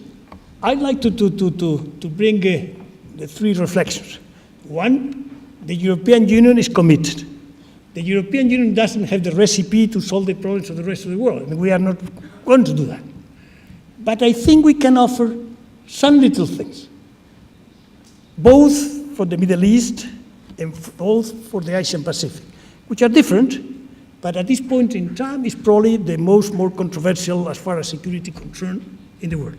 I'd like to bring the three reflections. One, the European Union is committed. The European Union doesn't have the recipe to solve the problems of the rest of the world, and we are not going to do that. But I think we can offer some little things, both for the Middle East and both for the Asian Pacific, which are different, but at this point in time is probably the more controversial as far as security concerned in the world.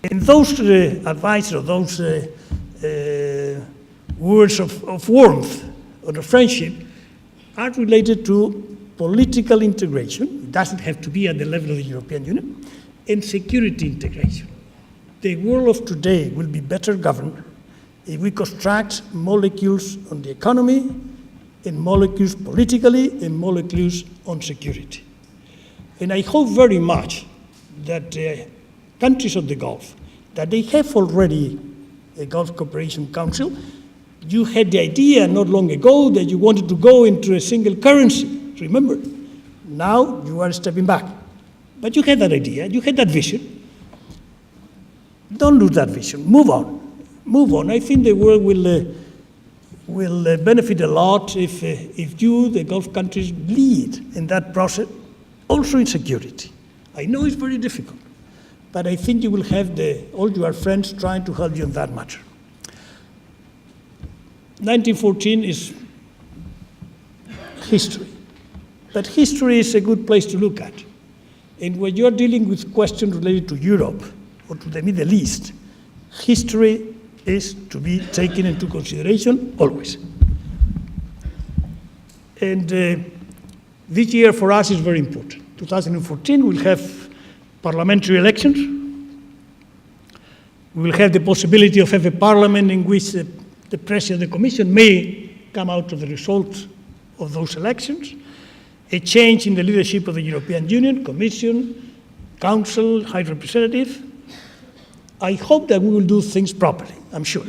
And those advice or those words of warmth or of friendship are related to political integration. It doesn't have to be at the level of the European Union, and security integration. The world of today will be better governed if we construct molecules on the economy, and molecules politically, and molecules on security. And I hope very much that countries of the Gulf, that they have already a Gulf Cooperation Council. You had the idea not long ago that you wanted to go into a single currency. Remember, Now you are stepping back. But you had that idea, you had that vision. Don't lose that vision. Move on. Move on. I think the world will benefit a lot if you, the Gulf countries, lead in that process, also in security. I know it's very difficult, but I think you will have all your friends trying to help you in that matter. 1914 is history, but history is a good place to look at. And when you're dealing with questions related to Europe or to the Middle East, history is to be taken into consideration always. And this year for us is very important. 2014 we'll have parliamentary elections. We will have the possibility of having a parliament in which the president of the Commission may come out of the results of those elections. A change in the leadership of the European Union, Commission, Council, High Representative. I hope that we will do things properly, I'm sure.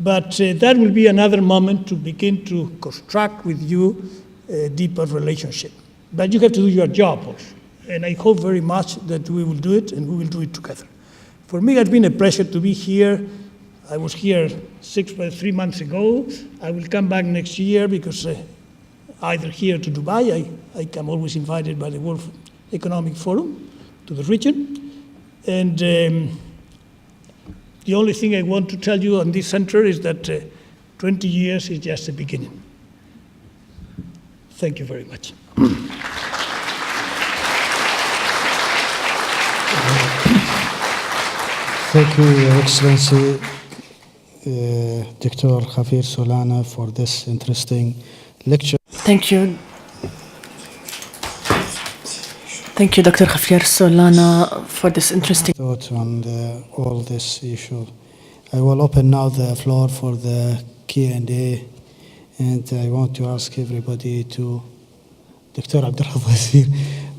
But that will be another moment to begin to construct with you a deeper relationship. But you have to do your job also. And I hope very much that we will do it, and we will do it together. For me, it's been a pleasure to be here. I was here 3 months ago. I will come back next year because either here to Dubai, I come always invited by the World Economic Forum to the region. And the only thing I want to tell you on this center is that 20 years is just the beginning. Thank you very much. Thank you, Your Excellency, Dr. Javier Solana, for this interesting lecture. Thank you. Thank you, Dr. Javier Solana, for this interesting Thought on all this issue. I will open now the floor for the Q&A, and I want to ask everybody to Dr. Abdulrazak.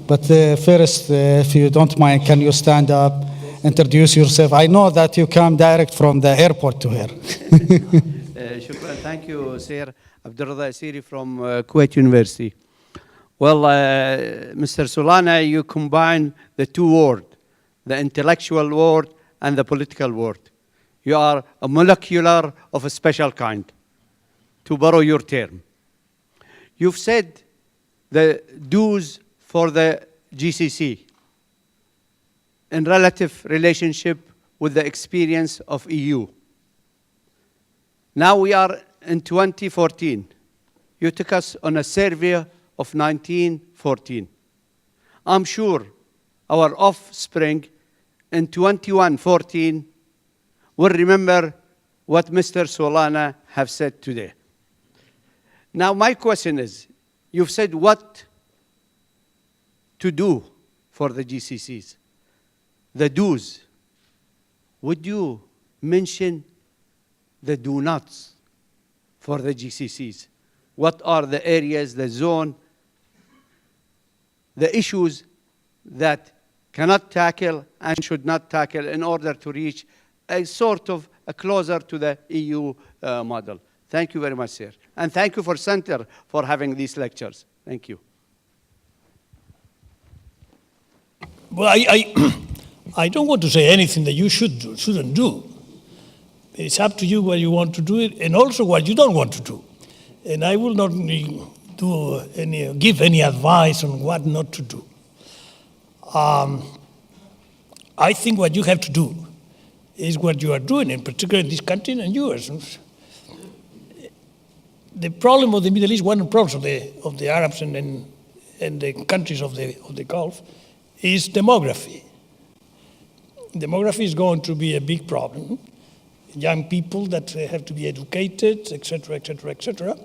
But first, if you don't mind, can you stand up, introduce yourself? I know that you come direct from the airport to here. Shukran. Thank you, Sir Abdulrazak Siri from Kuwait University. Well, Mr. Solana, you combine the two words, the intellectual world and the political world. You are a molecular of a special kind, to borrow your term. You've said the dues for the GCC in relative relationship with the experience of EU. Now we are in 2014. You took us on a survey of 1914. I'm sure our offspring in 2114 will remember what Mr. Solana have said today. Now my question is, you've said what to do for the GCCs, the do's. Would you mention the do nots for the GCCs? What are the areas, the zone, the issues that cannot tackle and should not tackle in order to reach a sort of a closer to the EU model? Thank you very much, sir. And thank you for Center for having these lectures. Thank you. Well, I don't want to say anything that you shouldn't do. It's up to you what you want to do it, and also what you don't want to do. And I will not give any advice on what not to do. I think what you have to do is what you are doing, in particular in this country and yours. The problem of the Middle East, one of the problems of the Arabs and the countries of the Gulf, is demography. Demography is going to be a big problem. Young people that have to be educated, etc., etc., etc.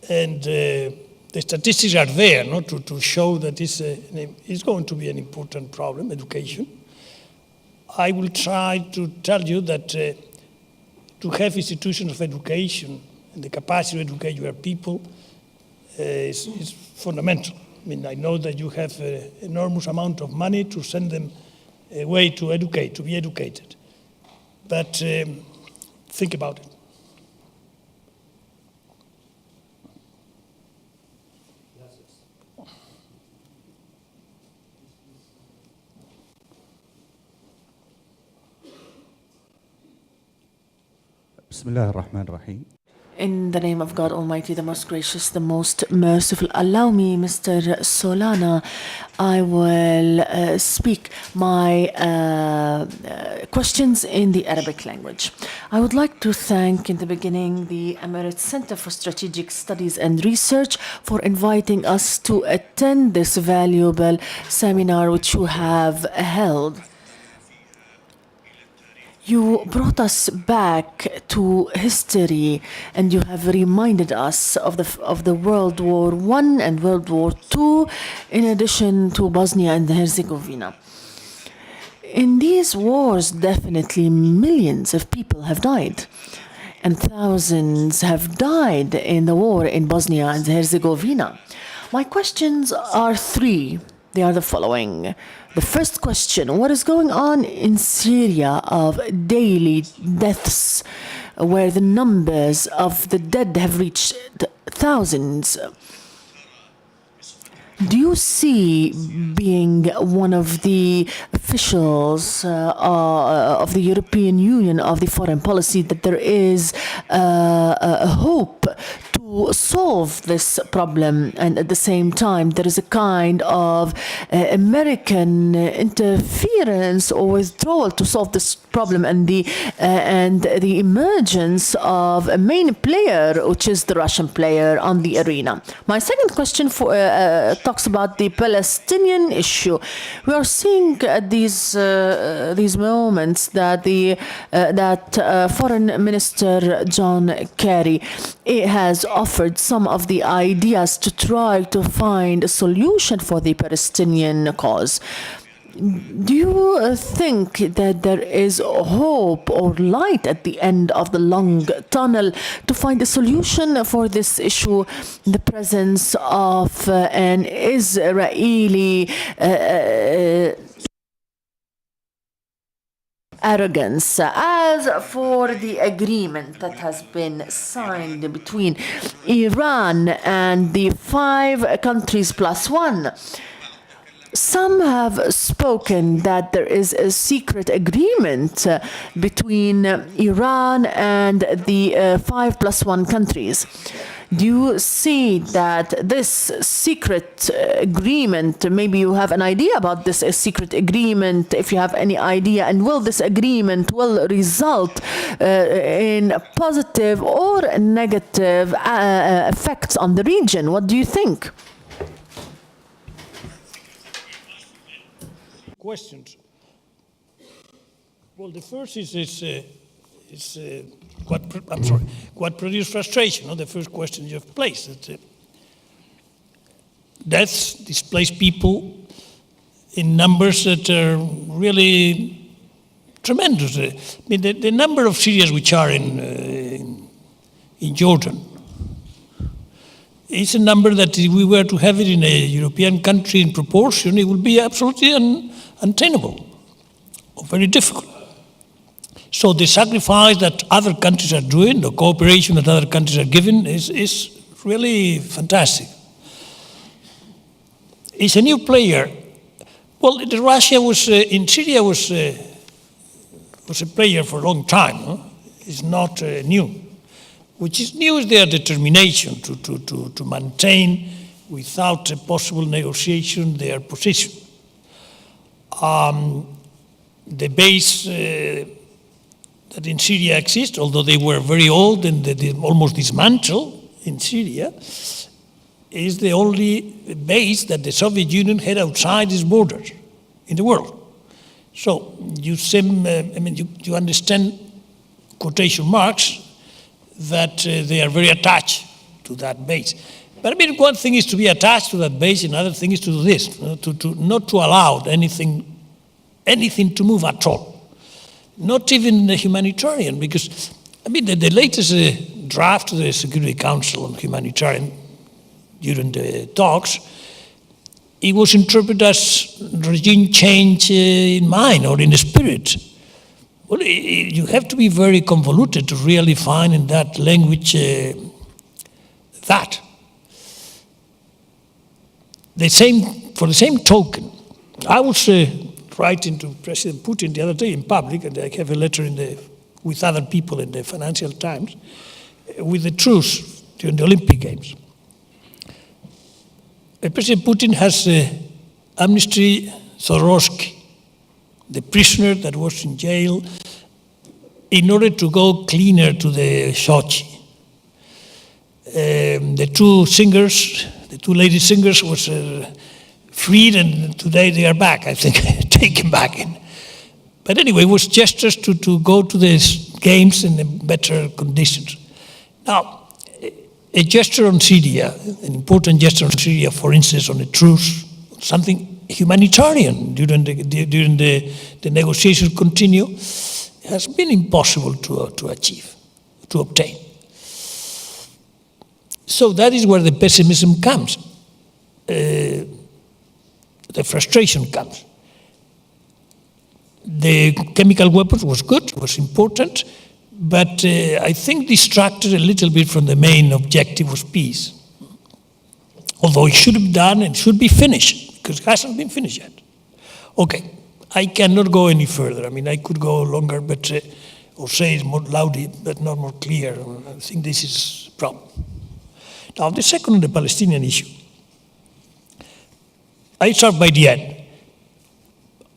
And the statistics are there, to show that it's going to be an important problem, education. I will try to tell you that to have institutions of education and the capacity to educate your people is fundamental. I mean, I know that you have an enormous amount of money to send them away to educate, to be educated. But think about it. بسم الله الرحمن الرحيم. In the name of God Almighty, the most gracious, the most merciful. Allow me, Mr. Solana, I will speak my questions in the Arabic language. I would like to thank in the beginning the Emirates Center for Strategic Studies and Research for inviting us to attend this valuable seminar which you have held. You brought us back to history, and you have reminded us of the World War I and World War II, in addition to Bosnia and Herzegovina. In these wars, definitely millions of people have died, and thousands have died in the war in Bosnia and Herzegovina. My questions are three. They are the following. The first question, what is going on in Syria of daily deaths, where the numbers of the dead have reached thousands? Do you see, being one of the officials of the European Union of the foreign policy, that there is a hope to solve this problem, and at the same time there is a kind of American interference or withdrawal to solve this problem, and the emergence of a main player, which is the Russian player on the arena? My second question talks about the Palestinian issue. We are seeing at these moments that Foreign Minister John Kerry has offered some of the ideas to try to find a solution for the Palestinian cause. Do you think that there is hope or light at the end of the long tunnel to find a solution for this issue in the presence of an Israeli arrogance? As for the agreement that has been signed between Iran and the 5 countries plus 1, some have spoken that there is a secret agreement between Iran and the 5 plus 1 countries. Do you see that this secret agreement, maybe you have an idea about this secret agreement, if you have any idea, and will this agreement will result in positive or negative effects on the region? What do you think? Questions. Well, the first is what produced frustration? The first question you have placed. Deaths, displaced people in numbers that are really tremendous. I mean, the number of Syrians which are in Jordan is a number that if we were to have it in a European country in proportion, it would be absolutely untenable or very difficult. So the sacrifice that other countries are doing, the cooperation that other countries are giving is really fantastic. It's a new player. Well, Russia was in Syria was a player for a long time. Huh? It's not new. Which is new is their determination to maintain, without a possible negotiation, their position. The base that in Syria exists, although they were very old and they almost dismantled in Syria, is the only base that the Soviet Union had outside its borders in the world. So you understand, quotation marks, that they are very attached to that base. But I mean, one thing is to be attached to that base, another thing is to do this, not to allow anything to move at all. Not even the humanitarian, because I mean, the latest draft of the Security Council on humanitarian during the talks, it was interpreted as regime change in mind or in the spirit. Well, you have to be very convoluted to really find in that language that. For the same token, I was writing to President Putin the other day in public, and I have a letter in the with other people in the Financial Times, with the truce during the Olympic Games. President Putin has amnesty Zorosky, the prisoner that was in jail, in order to go cleaner to the Sochi. The two singers, the two lady singers, was freed, and today they are back, I think, taken back in. But anyway, it was gestures to go to the games in better conditions. Now, a gesture on Syria, an important gesture on Syria, for instance, on a truce, something humanitarian during the negotiations continue, has been impossible to achieve, to obtain. So that is where the pessimism comes, the frustration comes. The chemical weapons was good, was important, but I think distracted a little bit from the main objective was peace. Although it should be done and should be finished, because it hasn't been finished yet. Okay, I cannot go any further. I mean, I could go longer, but or say it more loudly, but not more clear. I think this is a problem. Now, the second, the Palestinian issue. I start by the end.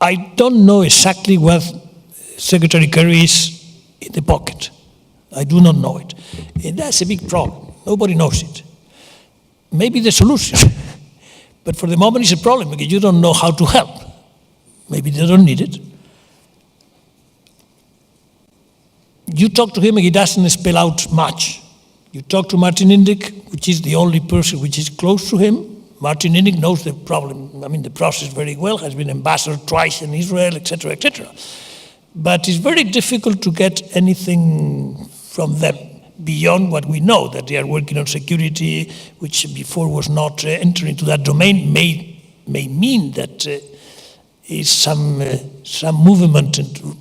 I don't know exactly what Secretary Kerry is in the pocket. I do not know it. And that's a big problem. Nobody knows it. Maybe the solution. But for the moment, it's a problem because you don't know how to help. Maybe they don't need it. You talk to him and he doesn't spell out much. You talk to Martin Indyk, which is the only person which is close to him. Martin Indyk knows the problem, the process very well, has been ambassador twice in Israel, etc., etc. But it's very difficult to get anything from them beyond what we know, that they are working on security, which before was not entering into that domain, may mean that is some movement into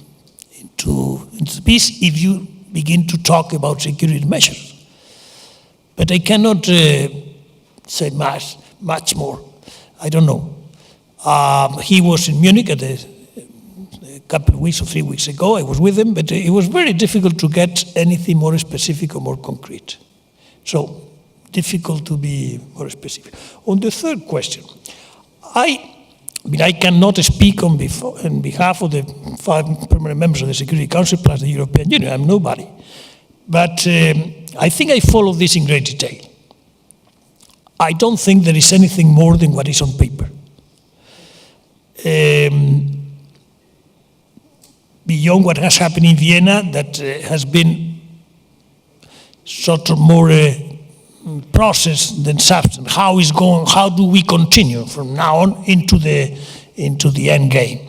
peace if you begin to talk about security measures. But I cannot say much more. I don't know. He was in Munich a couple of weeks or 3 weeks ago. I was with him, but it was very difficult to get anything more specific or more concrete. So, difficult to be more specific. On the third question, I cannot speak on behalf of the 5 permanent members of the Security Council plus the European Union. I'm nobody. But I think I follow this in great detail. I don't think there is anything more than what is on paper. Beyond what has happened in Vienna, that has been sort of more process than substance. How do we continue from now on into the end game?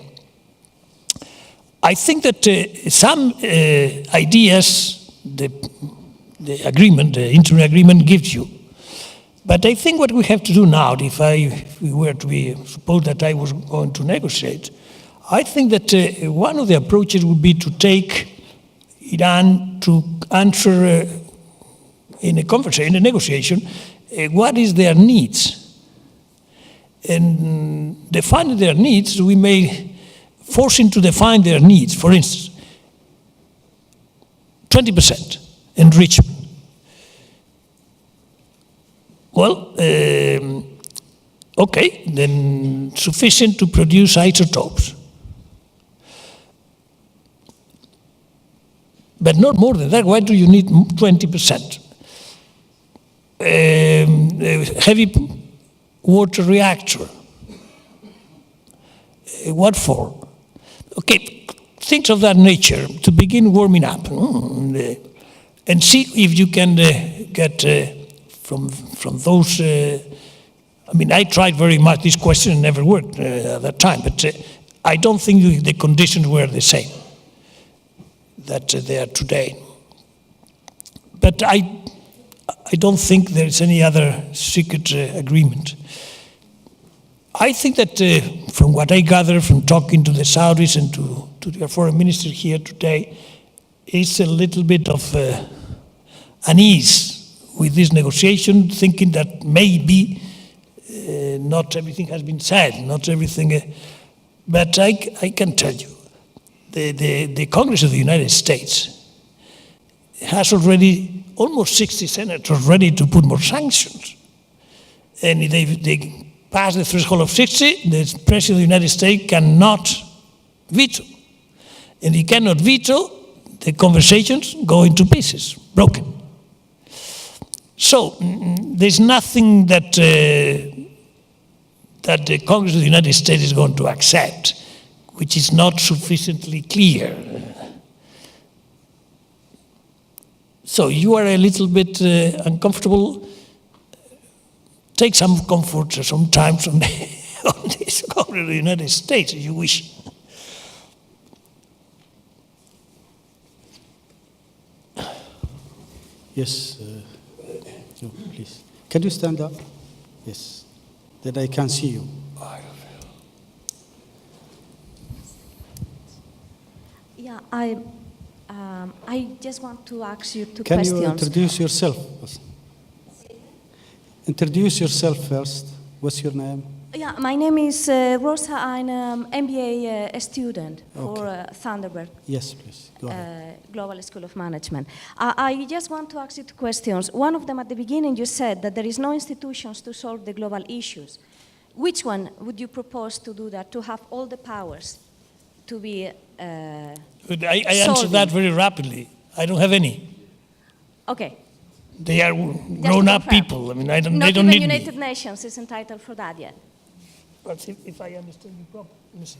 I think that some ideas, the agreement, the interim agreement gives you. But I think what we have to do now, if we were to suppose that I was going to negotiate, I think that one of the approaches would be to take Iran to answer in a negotiation, what is their needs? And defining their needs, we may force them to define their needs. For instance, 20% enrichment. Well, okay, then sufficient to produce isotopes. But not more than that. Why do you need 20%? Heavy water reactor. What for? Okay, things of that nature to begin warming up. And see if you can get from those. I tried very much this question and never worked at that time, but I don't think the conditions were the same that they are today. But I don't think there is any other secret agreement. I think that from what I gather from talking to the Saudis and to their foreign minister here today, it's a little bit of unease with this negotiation, thinking that maybe not everything has been said, not everything. But I can tell you, the Congress of the United States has already almost 60 senators ready to put more sanctions. And if they pass the threshold of 60, the President of the United States cannot veto. And he cannot veto, the conversations go into pieces, broken. So there's nothing that that the Congress of the United States is going to accept, which is not sufficiently clear. So you are a little bit uncomfortable. Take some comfort sometimes on this Congress of the United States, if you wish. Yes, no, please. Can you stand up? Yes, that I can see you. Yeah, I just want to ask you two Can questions. you introduce yourself? Introduce yourself first. What's your name? Yeah, my name is Rosa. I'm an MBA student for Thunderbird Yes, please. Go ahead. Global School of Management. I just want to ask you two questions. One of them, at the beginning, you said that there is no institutions to solve the global issues. Which one would you propose to do that, to have all the powers to be I answered that very rapidly. I don't have any. Okay. They are grown-up people. I mean, they don't Not need even me. United Nations is entitled for that yet. But if I understand you properly, let me see.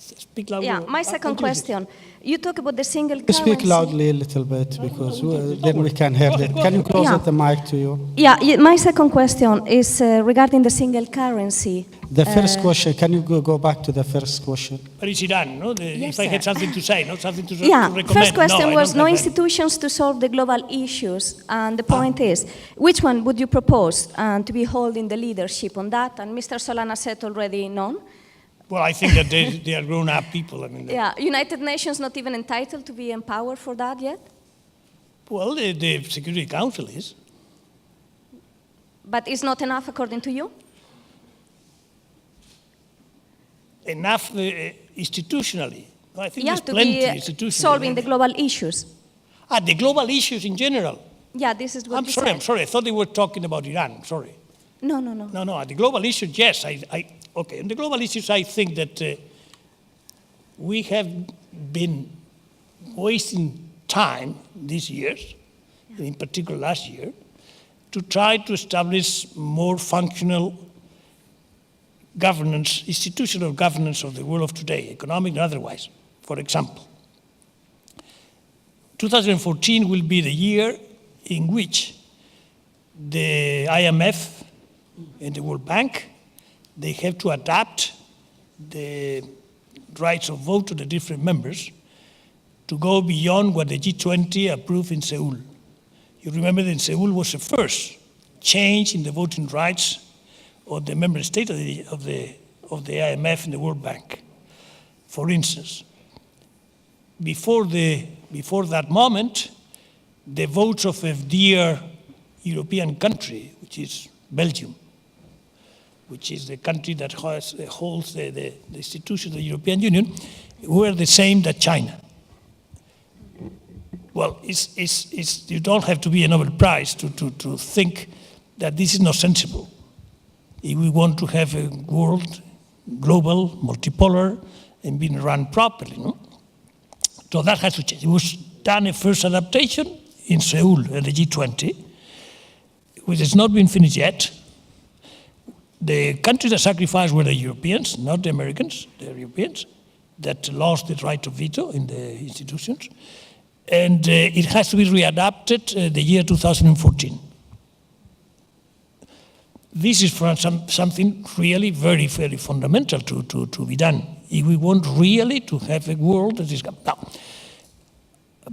Speak louder. Yeah, my second question. You talk about the single Speak currency. loudly a little bit because then we can hear it. Can you close Yeah. the mic to you? Yeah, my second question is regarding the single currency. The first question, can you go back to the first question? But it's Iran, no? Yes, If I had sir. something to say, not something to Yeah, recommend. first question I was don't no have that. institutions to solve the global issues. And the point is, which one would you propose to be holding the leadership on that? And Mr. Solana said already none. Well, I think that they are grown-up people. I mean, Yeah, United Nations not even entitled to be empowered for that yet? well, the Security Council is. But it's not enough according to you? Enough institutionally. I think Yeah, there's to plenty be institutionally. solving the global issues. The global issues in general. Yeah, this is what I'm you sorry, said. I'm sorry. I thought they were talking about Iran. Sorry. No. No, the global issues, yes. Okay, on the global issues, I think that we have been wasting time these years, in particular last year, to try to establish more functional governance, institutional governance of the world of today, economic and otherwise. For example, 2014 will be the year in which the IMF and the World Bank, they have to adapt the rights of vote to the different members to go beyond what the G20 approved in Seoul. You remember that in Seoul was the first change in the voting rights of the member state of the IMF and the World Bank. For instance, before that moment, the votes of a dear European country, which is Belgium, which is the country that holds the institution of the European Union, were the same that China. Well, you don't have to be a Nobel Prize to think that this is not sensible. If we want to have a world, global, multipolar, and being run properly, no? So that has to change. It was done a first adaptation in Seoul at the G20, which has not been finished yet. The countries that sacrificed were the Europeans, not the Americans, the Europeans, that lost the right of veto in the institutions. And it has to be readapted the year 2014. This is something really very, very fundamental to be done. If we want really to have a world that is... Now,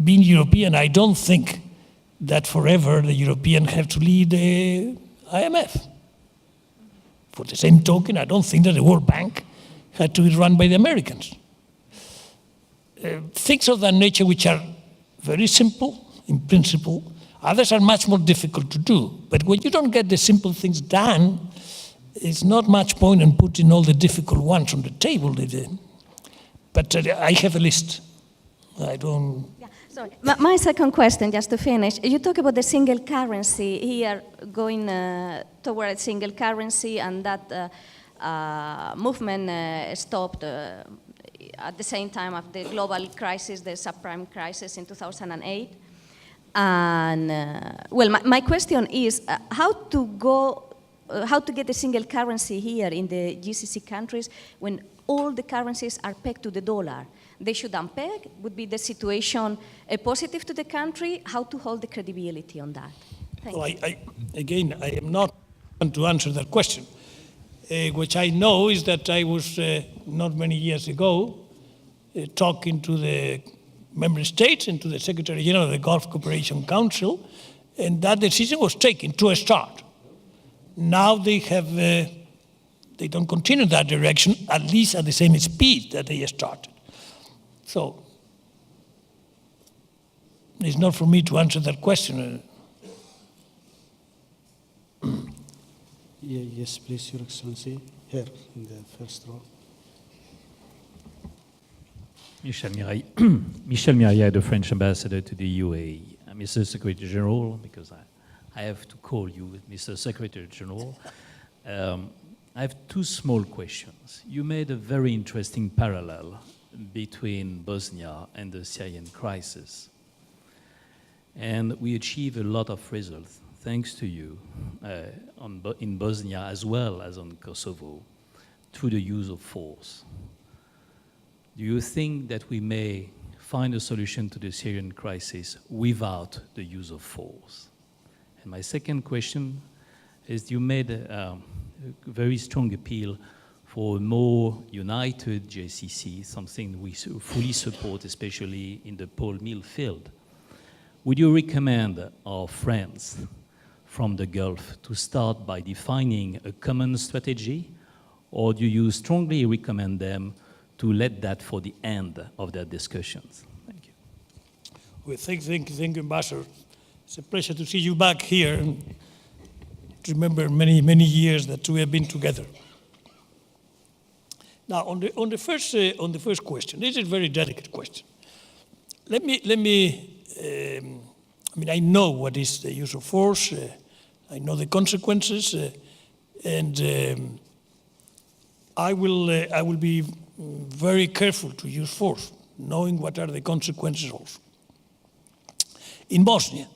being European, I don't think that forever the Europeans have to lead the IMF. For the same token, I don't think that the World Bank had to be run by the Americans. Things of that nature which are very simple in principle, others are much more difficult to do. But when you don't get the simple things done, it's not much point in putting all the difficult ones on the table. But I have a list. I don't... Yeah. Sorry. My second question, just to finish, you talk about the single currency here, going toward a single currency, and that movement stopped at the same time of the global crisis, the subprime crisis in 2008. And well, my question is how to get a single currency here in the GCC countries when all the currencies are pegged to the dollar. They should unpeg. Would be the situation positive to the country? How to hold the credibility on that? Thank you. I am not going to answer that question. Which I know is that I was not many years ago talking to the member states and to the Secretary General of the Gulf Cooperation Council, and that decision was taken to a start. Now they don't continue that direction, at least at the same speed that they started. So it's not for me to answer that question. Yes, please, Your Excellency. Here, in the first row. Michel Miraillet, the French ambassador to the UAE. Mr. Secretary General, because I have to call you Mr. Secretary General. I have two small questions. You made a very interesting parallel between Bosnia and the Syrian crisis. And we achieved a lot of results, thanks to you, in Bosnia as well as on Kosovo, through the use of force. Do you think that we may find a solution to the Syrian crisis without the use of force? And my second question is, you made a very strong appeal for a more united JCC, something we fully support, especially in the Paul Mill field. Would you recommend our friends from the Gulf to start by defining a common strategy, or do you strongly recommend them to let that for the end of their discussions? Thank you. Well, thank you, Ambassador. It's a pleasure to see you back here and to remember many, many years that we have been together. Now, on the first question, this is a very delicate question. Let me. I know what is the use of force. I know the consequences, and I will be very careful to use force, knowing what are the consequences also. In Bosnia,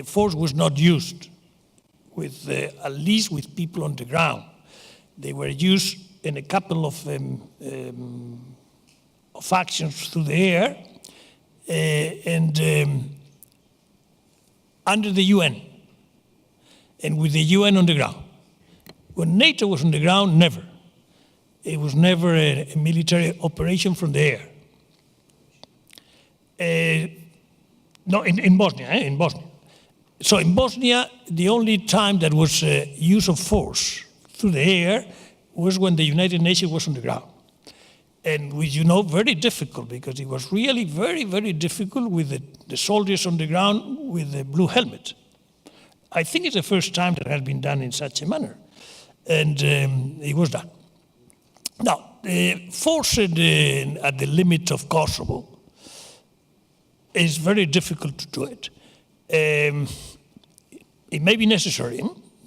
force was not used with, at least with people on the ground. They were used in a couple of actions through the air and under the UN and with the UN on the ground. When NATO was on the ground, never. It was never a military operation from the air. No, in Bosnia, in Bosnia. So in Bosnia, the only time that was use of force through the air was when the United Nations was on the ground. And which, very difficult, because it was really very, very difficult with the soldiers on the ground with the blue helmet. I think it's the first time that has been done in such a manner. And it was done. Now, force at the limit of Kosovo is very difficult to do it. It may be necessary.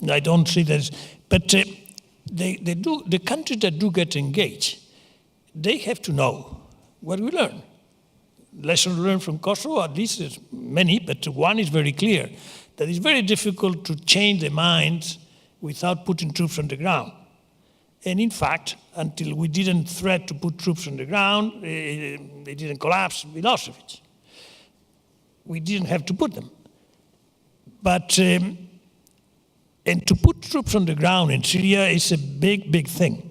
I don't see that, but the countries that do get engaged, they have to know what we learn. Lessons learned from Kosovo, at least there's many, but one is very clear, that it's very difficult to change the minds without putting troops on the ground. And in fact, until we didn't threat to put troops on the ground, they didn't collapse Milosevic. We didn't have to put them. But, and to put troops on the ground in Syria is a big, big thing,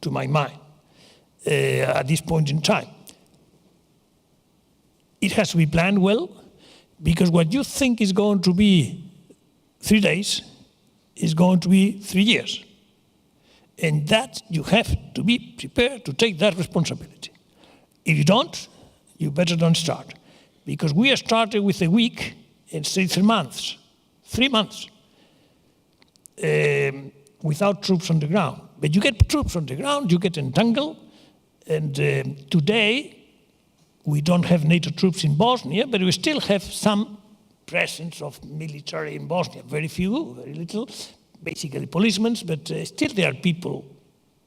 to my mind, at this point in time. It has to be planned well, because what you think is going to be 3 days is going to be 3 years. And that you have to be prepared to take that responsibility. If you don't, you better don't start. Because we have started with a week and 3 months. 3 months. Without troops on the ground. But you get troops on the ground, you get entangled, and today we don't have NATO troops in Bosnia, but we still have some presence of military in Bosnia. Very few, very little, basically policemen, but still there are people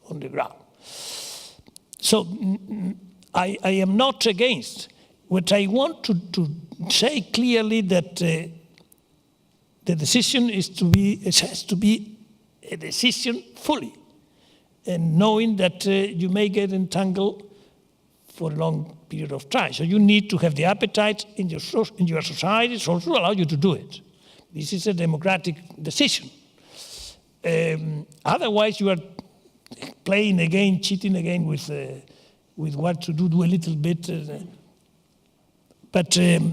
on the ground. So I am not against. What I want to say clearly that the decision has to be a decision fully, and knowing that you may get entangled for a long period of time. So you need to have the appetite in your society to also allow you to do it. This is a democratic decision. Otherwise, you are playing again, cheating again with what to do a little bit. But I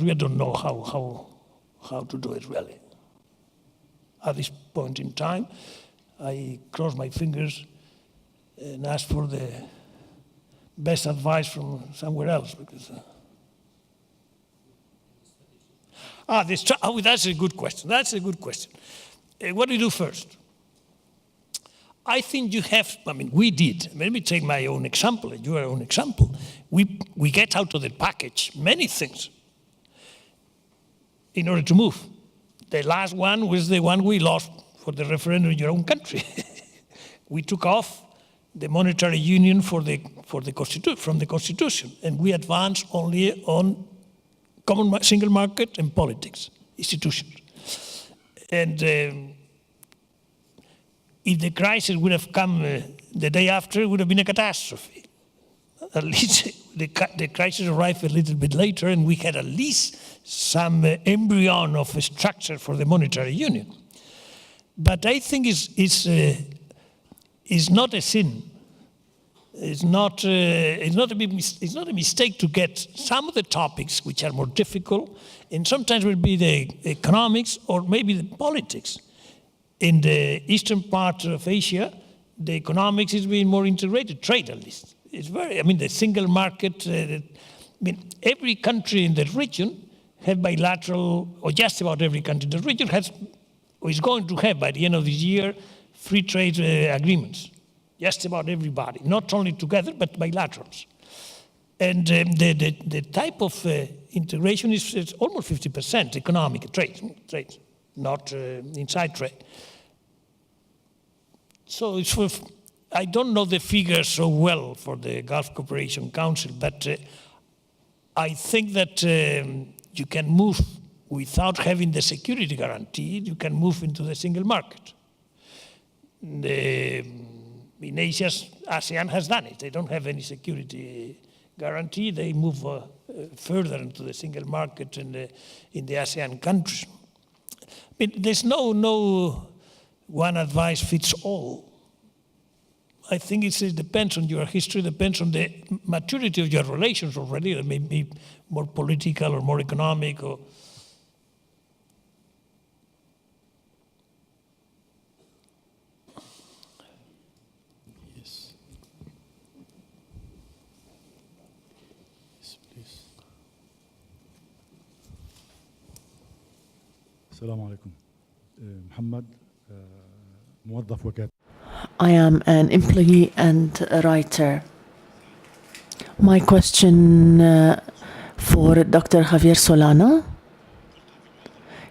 really don't know how to do it really. At this point in time, I cross my fingers and ask for the best advice from somewhere else. Because that's a good question. That's a good question. What do you do first? I think you have, we did. Let me take my own example, your own example. We get out of the package many things in order to move. The last one was the one we lost for the referendum in your own country. We took off the monetary union from the Constitution, and we advanced only on common single market and politics, institutions. And if the crisis would have come the day after, it would have been a catastrophe. At least the crisis arrived a little bit later, and we had at least some embryo of a structure for the monetary union. But I think it's not a sin. It's not a mistake to get some of the topics which are more difficult, and sometimes will be the economics or maybe the politics. In the eastern part of Asia, the economics is being more integrated, trade at least. It's the single market, every country in the region have bilateral, or just about every country in the region has, or is going to have by the end of this year, free trade agreements. Just about everybody, not only together, but bilaterals. And the type of integration is almost 50% economic trade, not inside trade. So I don't know the figures so well for the Gulf Cooperation Council, but I think that you can move without having the security guarantee. You can move into the single market. In Asia, ASEAN has done it. They don't have any security guarantee. They move further into the single market in the ASEAN countries. There's no one advice fits all. I think it depends on your history, depends on the maturity of your relations already. It may be more political or more economic. Yes. Yes, please. السلام عليكم. محمد موظف وكاتب. I am an employee and a writer. My question for Dr. Javier Solana.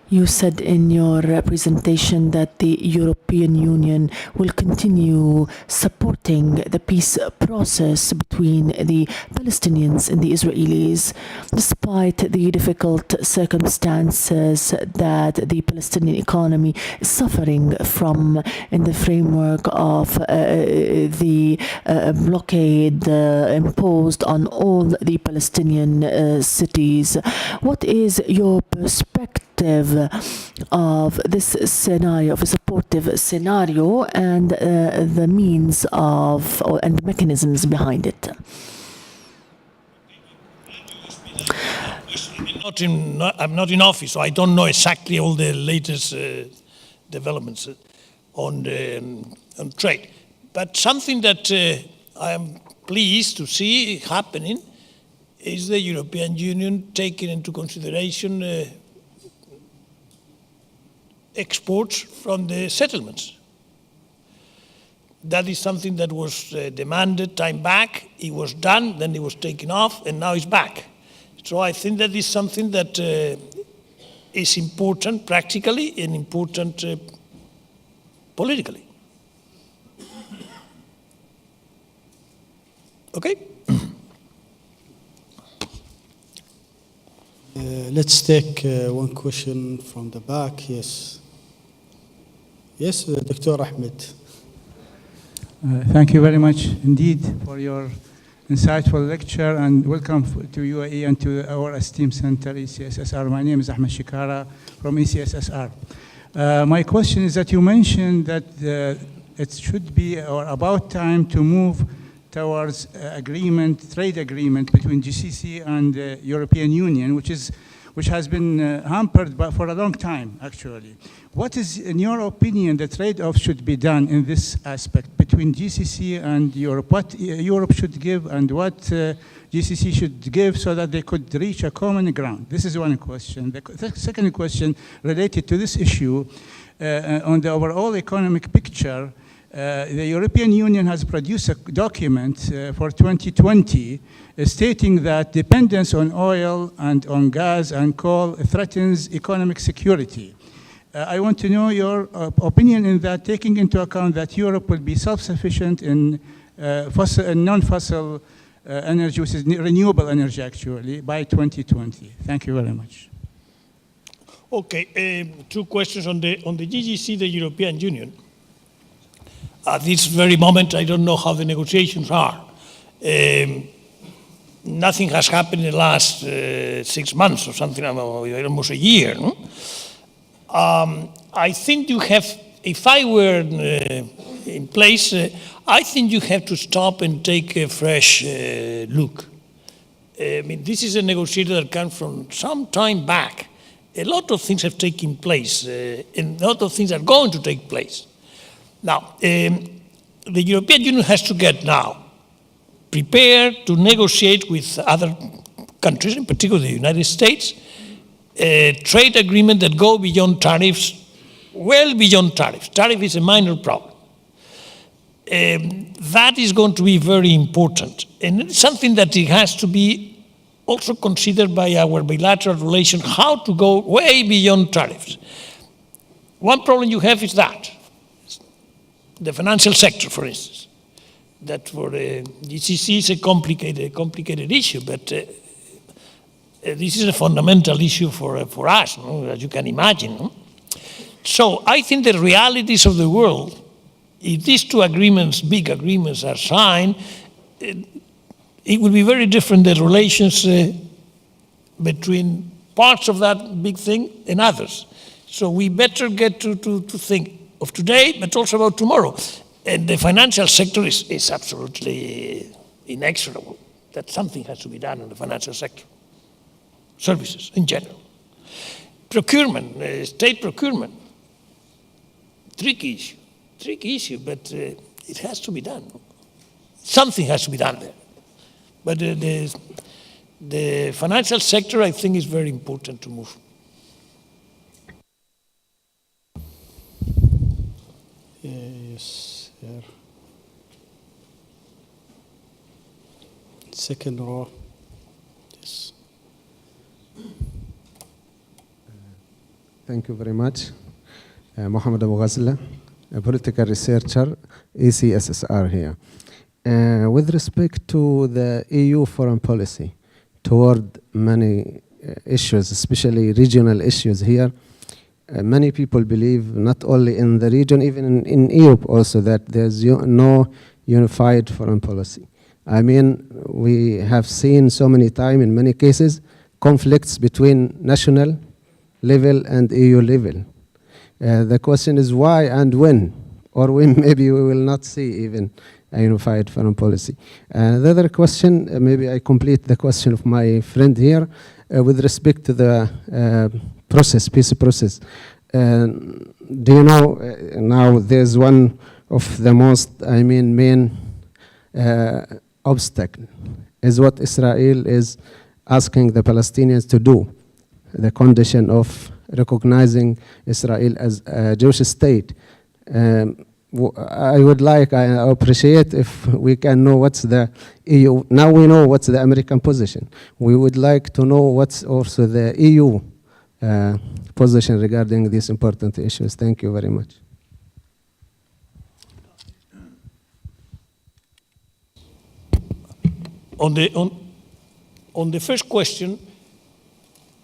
You said in your presentation that the European Union will continue supporting the peace process between the Palestinians and the Israelis, despite the difficult circumstances that the Palestinian economy is suffering from in the framework of the blockade imposed on all the Palestinian cities. What is your perspective of this scenario, of a supportive scenario, and the means of and the mechanisms behind it? I'm not in office, so I don't know exactly all the latest developments on trade. But something that I am pleased to see happening is the European Union taking into consideration exports from the settlements. That is something that was demanded time back. It was done, then it was taken off, and now it's back. So I think that is something that is important practically and important politically. Okay? Let's take one question from the back. Yes. Yes, Dr. Ahmed. Thank you very much indeed for your insightful lecture, and welcome to UAE and to our esteemed center, ECSSR. My name is Ahmed Shikara from ECSSR. My question is that you mentioned that it should be or about time to move towards trade agreement between GCC and the European Union, which has been hampered for a long time, actually. What is, in your opinion, the trade-off should be done in this aspect between GCC and Europe? What Europe should give and what GCC should give so that they could reach a common ground? This is one question. The second question related to this issue, on the overall economic picture, the European Union has produced a document for 2020 stating that dependence on oil and on gas and coal threatens economic security. I want to know your opinion in that, taking into account that Europe will be self-sufficient in non-fossil energy, which is renewable energy actually, by 2020. Thank you very much. Okay, two questions on the GCC, the European Union. At this very moment, I don't know how the negotiations are. Nothing has happened in the last 6 months or something, almost a year. No? I think you have, if I were in place, I think you have to stop and take a fresh look. I mean, this is a negotiator that comes from some time back. A lot of things have taken place, and a lot of things are going to take place. Now, the European Union has to get now prepared to negotiate with other countries, in particular the United States, a trade agreement that go beyond tariffs, well beyond tariffs. Tariff is a minor problem. That is going to be very important, and it's something that it has to be also considered by our bilateral relations, how to go way beyond tariffs. One problem you have is that the financial sector, for instance, that for the GCC is a complicated issue, but this is a fundamental issue for us, no? As you can imagine. No? So I think the realities of the world, if these two agreements, big agreements, are signed, it will be very different, the relations between parts of that big thing and others. So we better get to think of today, but also about tomorrow. And the financial sector is absolutely inexorable. That something has to be done in the financial sector. Services in general. Procurement, state procurement. Tricky issue, but it has to be done. Something has to be done there. But the financial sector, I think, is very important to move. Yes, here. Second row. Yes. Thank you very much. Mohammed Abu Ghazla, a political researcher, ECSSR here. With respect to the EU foreign policy toward many issues, especially regional issues here, many people believe, not only in the region, even in Europe also, that there's no unified foreign policy. I mean, we have seen so many times, in many cases, conflicts between national level and EU level. The question is why and when, or when maybe we will not see even a unified foreign policy. The other question, maybe I complete the question of my friend here, with respect to the peace process. Do you know, now there's one of the most, main obstacle is what Israel is asking the Palestinians to do, the condition of recognizing Israel as a Jewish state. I would like, I appreciate if we can know what's the EU. Now we know what's the American position. We would like to know what's also the EU position regarding these important issues. Thank you very much. On the first question,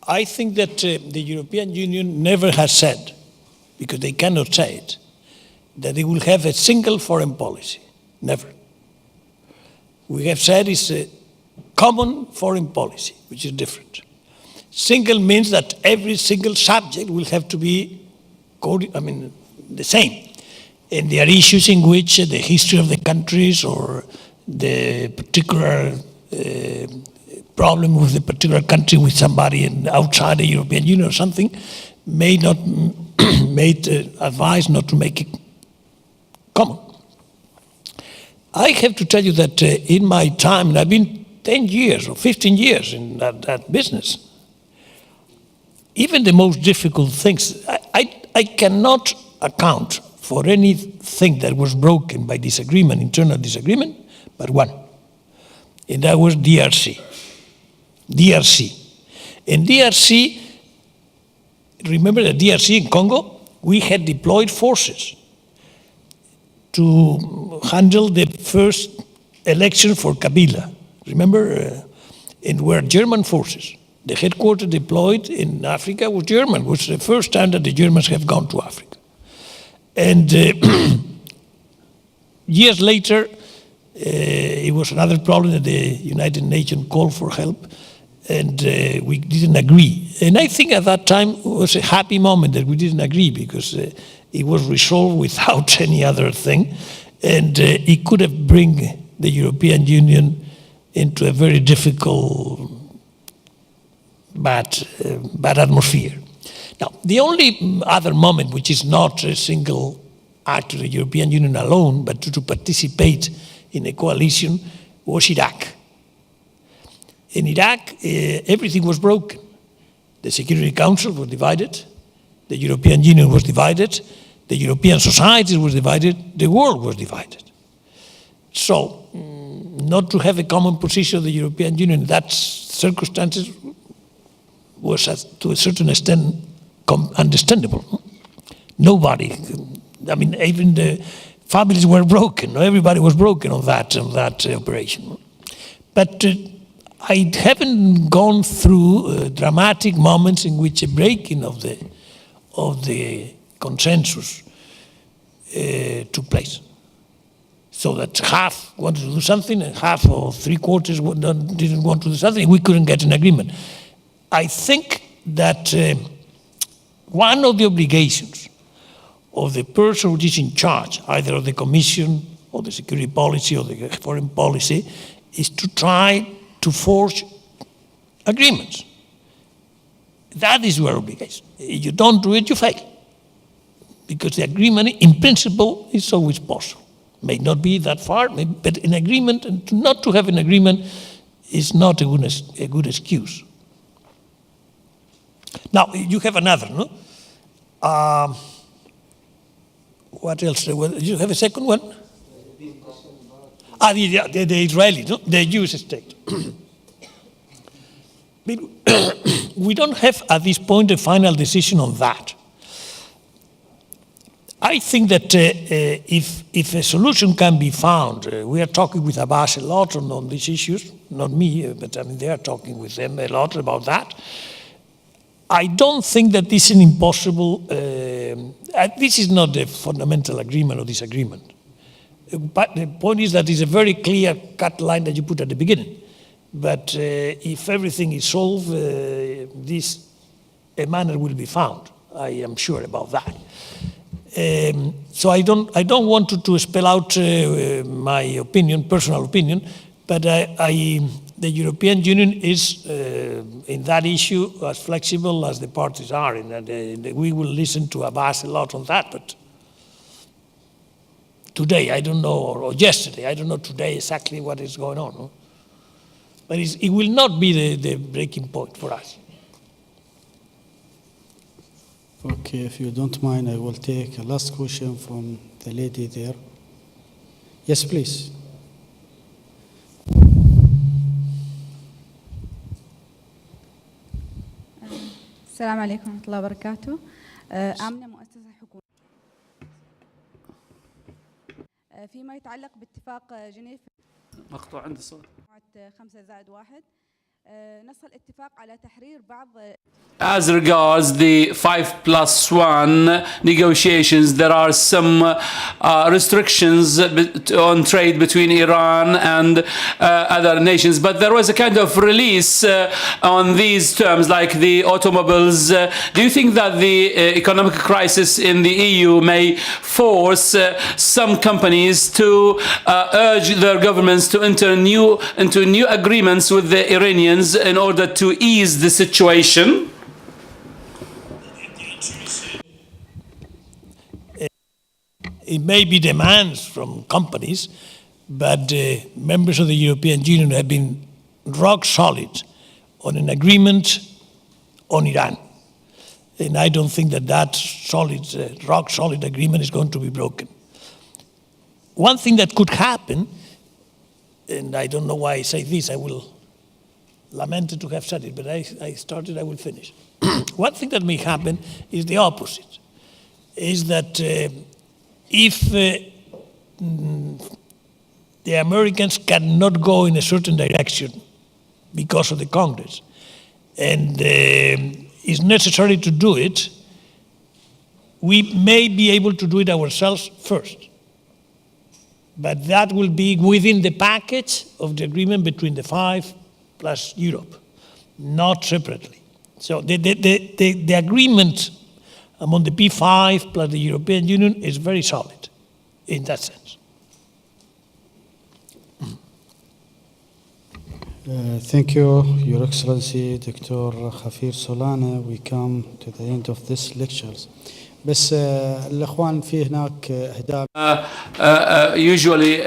I think that the European Union never has said, because they cannot say it, that they will have a single foreign policy. Never. We have said it's a common foreign policy, which is different. Single means that every single subject will have to be, the same. And there are issues in which the history of the countries or the particular problem with the particular country with somebody outside the European Union or something may not advise not to make it common. I have to tell you that in my time, and I've been 10 years or 15 years in that business, even the most difficult things, I cannot account for anything that was broken by disagreement, internal disagreement, but one, and that was DRC. In DRC, remember the DRC in Congo? We had deployed forces to handle the first election for Kabila. Remember? And were German forces. The headquarters deployed in Africa was German. It was the first time that the Germans have gone to Africa. And years later, it was another problem that the United Nations called for help, and we didn't agree. And I think at that time it was a happy moment that we didn't agree, because it was resolved without any other thing, and it could have bring the European Union into a very difficult, bad atmosphere. Now, the only other moment, which is not a single act of the European Union alone, but to participate in a coalition, was Iraq. In Iraq, everything was broken. The Security Council was divided, the European Union was divided, the European societies was divided, the world was divided. So, not to have a common position of the European Union in that circumstances was, to a certain extent, understandable. Nobody, even the families were broken. Everybody was broken on that operation. But I haven't gone through dramatic moments in which a breaking of the consensus took place. So that half wanted to do something and half or three-quarters didn't want to do something. We couldn't get an agreement. I think that one of the obligations of the person who is in charge, either of the Commission or the security policy or the foreign policy, is to try to forge agreements. That is your obligation. If you don't do it, you fail. Because the agreement, in principle, is always possible. May not be that far, but an agreement, and not to have an agreement is not a good excuse. Now, you have another, no? What else? You have a second one? The Israeli, no? The Jewish state. We don't have at this point a final decision on that. I think that if a solution can be found, we are talking with Abbas a lot on these issues, not me, but they are talking with them a lot about that. I don't think that this is an impossible, this is not a fundamental agreement or disagreement. But the point is that it's a very clear-cut line that you put at the beginning. But if everything is solved, a manner will be found. I am sure about that. So I don't want to spell out my opinion, personal opinion, but the European Union is, in that issue, as flexible as the parties are, and we will listen to Abbas a lot on that, but today, I don't know, or yesterday, I don't know today exactly what is going on. No? But it will not be the breaking point for us. Okay. Okay, if you don't mind, I will take a last question from the lady there. Yes, please. السلام عليكم ورحمة الله وبركاته. آمنة مؤسسة حكومية. فيما يتعلق باتفاق جنيف مقطوع عند الصوت. 5+1 نص الاتفاق على تحرير بعض. As regards the 5+1 negotiations, there are some restrictions on trade between Iran and other nations, but there was a kind of release on these terms, like the automobiles. Do you think that the economic crisis in the EU may force some companies to urge their governments to enter into new agreements with the Iranians in order to ease the situation? It may be demands from companies, but members of the European Union have been rock solid on an agreement on Iran. And I don't think that that rock solid agreement is going to be broken. One thing that could happen, and I don't know why I say this, I will lament to have said it, but I started, I will finish. One thing that may happen is the opposite, is that if the Americans cannot go in a certain direction because of the Congress, and it's necessary to do it, we may be able to do it ourselves first. But that will be within the package of the agreement between the 5 plus Europe, not separately. So the agreement among the P5 plus the European Union is very solid in that sense. Thank you, Your Excellency, Dr. Javier Solana. We come to the end of this lectures. بس الأخوان في هناك أهداف. Usually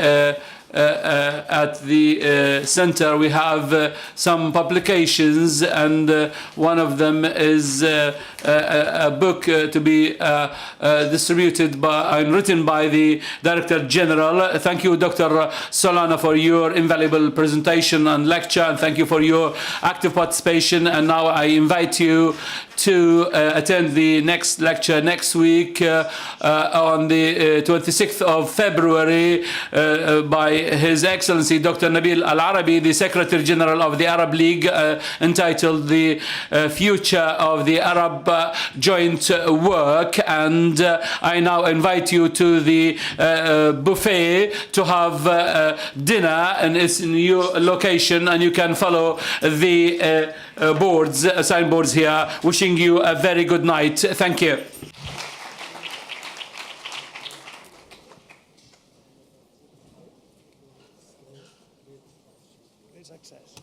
at the center we have some publications, and one of them is a book to be distributed and written by the Director General. Thank you, Dr. Solana, for your invaluable presentation and lecture, and thank you for your active participation. And now I invite you to attend the next lecture next week on the 26th of February by His Excellency Dr. Nabil Al-Arabi, the Secretary General of the Arab League, entitled The Future of the Arab Joint Work. And I now invite you to the buffet to have dinner in its new location, and you can follow the signboards here. Wishing you a very good night. Thank you. Success.